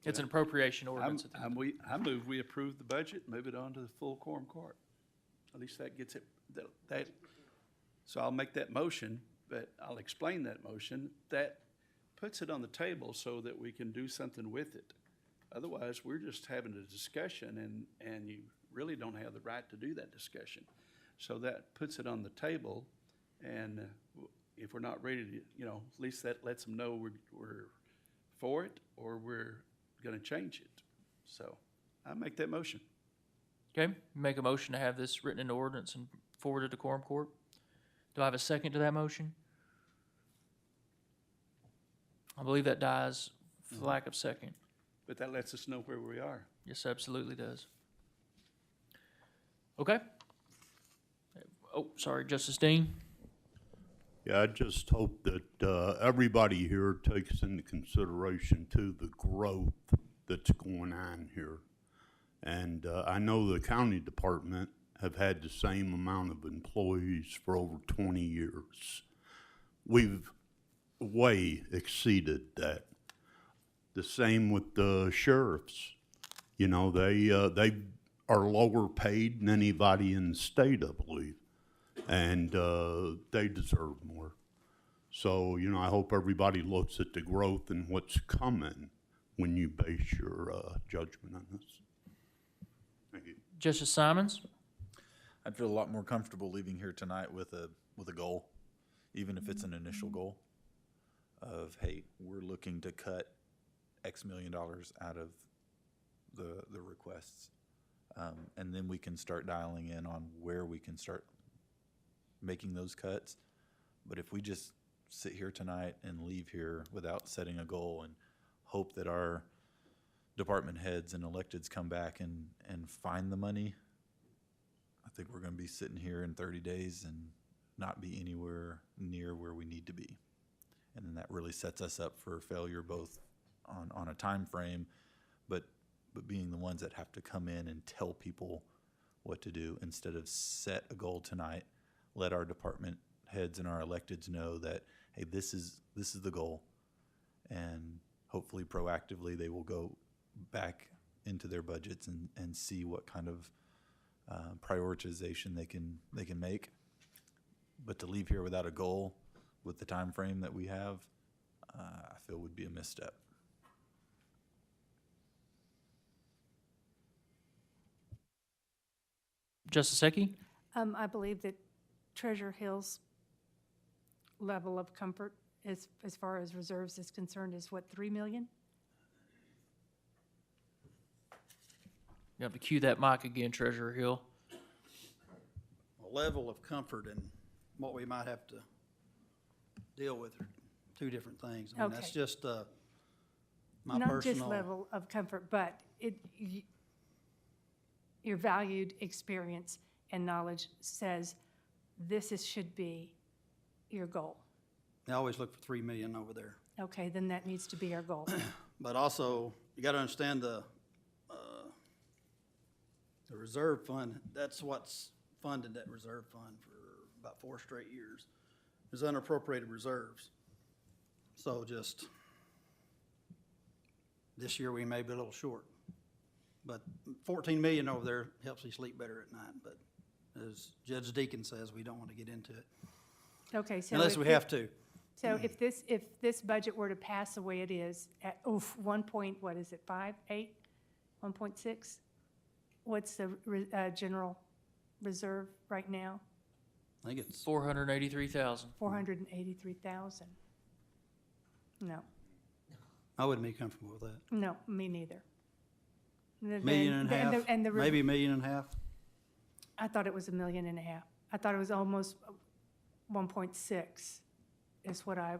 It's an appropriation ordinance. I move we approve the budget, move it on to the full quorum court. At least that gets it, so I'll make that motion, but I'll explain that motion. That puts it on the table so that we can do something with it. Otherwise, we're just having a discussion and you really don't have the right to do that discussion. So that puts it on the table, and if we're not ready to, you know, at least that lets them know we're for it or we're gonna change it. So I make that motion. Okay, make a motion to have this written into ordinance and forwarded to quorum court. Do I have a second to that motion? I believe that dies for lack of second. But that lets us know where we are. Yes, absolutely does. Okay. Oh, sorry, Justice Dean. Yeah, I just hope that everybody here takes into consideration too the growth that's going on here. And I know the county department have had the same amount of employees for over 20 years. We've way exceeded that. The same with the sheriffs. You know, they are lower paid than anybody in the state, I believe. And they deserve more. So, you know, I hope everybody looks at the growth and what's coming when you base your judgment on this. Thank you. Justice Simons? I'd feel a lot more comfortable leaving here tonight with a goal, even if it's an initial goal of, hey, we're looking to cut X million dollars out of the requests. And then we can start dialing in on where we can start making those cuts. But if we just sit here tonight and leave here without setting a goal and hope that our department heads and electeds come back and find the money, I think we're going to be sitting here in 30 days and not be anywhere near where we need to be. And then that really sets us up for failure, both on a time frame, but being the ones that have to come in and tell people what to do instead of set a goal tonight, let our department heads and our electeds know that, hey, this is the goal, and hopefully proactively they will go back into their budgets and see what kind of prioritization they can make. But to leave here without a goal with the time frame that we have, I feel would be a misstep. Justice Ecke? I believe that Treasure Hill's level of comfort as far as reserves is concerned is what, 3 million? You have to cue that mic again, Treasurer Hill. A level of comfort and what we might have to deal with are two different things. I mean, that's Okay. just my Not personal. just level of comfort, but your valued experience and knowledge says should be your goal. I always look for 3 million over there. Okay, then that needs to be our goal. But also, you got to understand the reserve fund. That's what's funded that reserve fund for about 4 straight years, is unappropriated reserves. So just this year we may be a little short, but 14 million over there helps you sleep better at night. But as Judge Deacon says, we don't want to get into it Okay, so. unless we have to. So if this budget were to pass the way it is at, 1 point, what is it, 5.8, 1.6? What's the general reserve right now? I think it's 483,000. 483,000. No, I wouldn't be comfortable with that. no, me neither. Million and a half, maybe a million and a half. I thought it was 1.5 million. I thought it was almost 1.6 is what I'd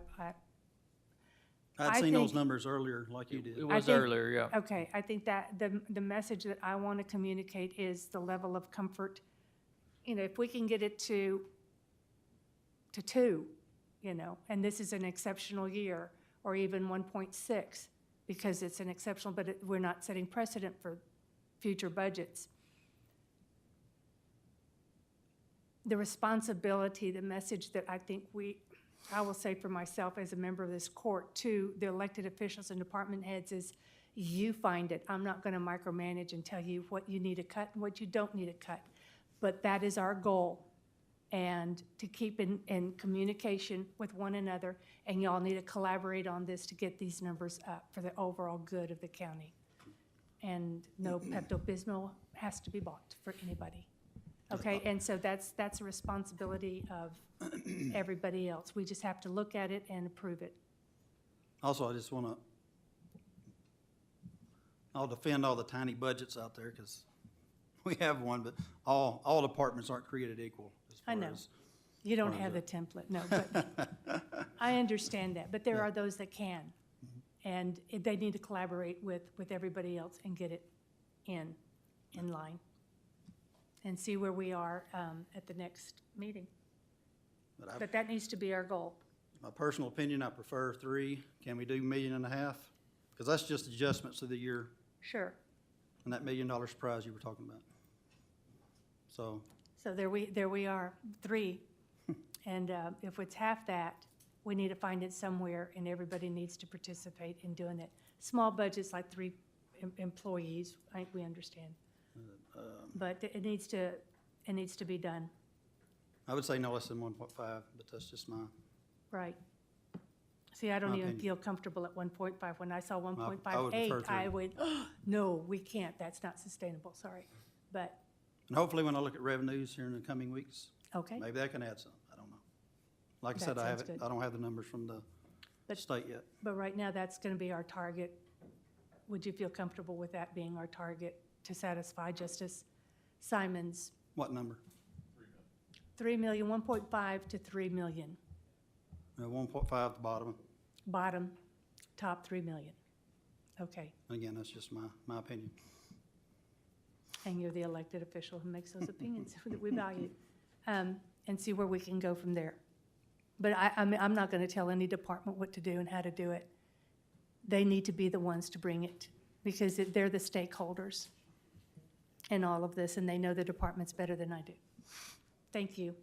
I seen those think- numbers earlier like you did. It I was think- earlier, yeah. Okay, I think that the message that I want to communicate is the level of comfort. You know, if we can get it to 2, you know, and this is an exceptional year, or even 1.6, because it's an exceptional, but we're not setting precedent for future budgets. The responsibility, the message that I think I will say for myself as a member of this court to the elected officials and department heads is, you find it. I'm not going to micromanage and tell you what you need to cut and what you don't need to cut. But that is our goal, and to keep in communication with one another, and y'all need to collaborate on this to get these numbers up for the overall good of the county. and no Pepto-Bismol has to be bought for anybody. Okay, and so that's a responsibility of everybody else. We just have to look at it and approve it. Also, I just wanna, I'll defend all the tiny budgets out there, because we have one, but all departments aren't created equal. as I far know. as- You don't far have as the template, no, but I understand that, but there are those that can. And they need to collaborate with everybody else and get it in line. And see where we are at the next meeting. But that needs to be our goal. My personal opinion, I prefer 3. Can we do $1.5 million? Because that's just adjustments to the year, Sure. and that $1 million surprise you were talking about. So, So there we are, 3. And if it's half that, we need to find it somewhere, and everybody needs to participate in doing it. Small budgets like 3 employees, I think we understand. But it needs to be done, I would say no less than 1.5, but that's just my, right. See, I don't My even opinion. feel comfortable at 1.5. When I saw I would 1.58, prefer I 3. would, no, we can't, that's not sustainable, sorry. But, and hopefully when I look at revenues here in the coming weeks, okay, maybe that can add some, I don't know. Like I That said, sounds good. I don't have the numbers from the But- state yet. but right now, that's gonna be our target. Would you feel comfortable with that being our target to satisfy Justice Simon's What number? 3 million, 1.5 to 3 million, 1.5 at the bottom. bottom, top 3 million? Okay, Again, that's just my opinion. and you're the elected official who makes those opinions that we value. And see where we can go from there. But I'm not gonna tell any department what to do and how to do it. They need to be the ones to bring it, because they're the stakeholders in all of this, and they know the departments better than I do. Thank you.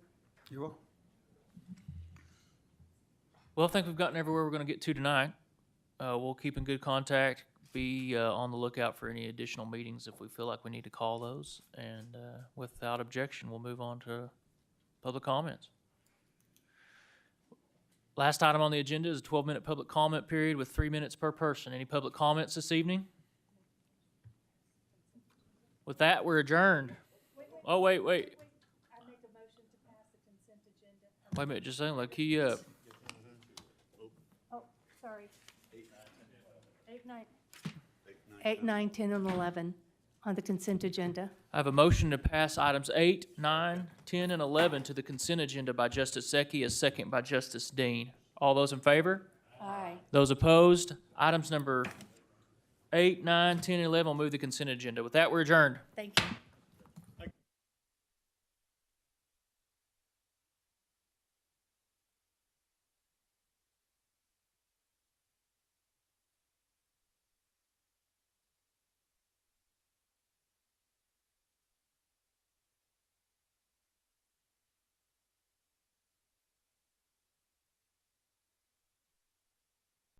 You're welcome. Well, I think we've gotten everywhere we're going to get to tonight. We'll keep in good contact, be on the lookout for any additional meetings if we feel like we need to call those. And without objection, we'll move on to public comments. Last item on the agenda is a 12-minute public comment period with 3 minutes per person. Any public comments this evening? With that, we're adjourned. Oh, wait. Wait a minute, just saying, like, key up. Oh, sorry. 8, 9, 10, and 11 on the consent agenda. I have a motion to pass items 8, 9, 10, and 11 to the consent agenda by Justice Zeki, a second by Justice Dean. All those in favor? Aye. Those opposed? Items number 8, 9, 10, and 11 will move the consent agenda. With that, we're adjourned. Thank you.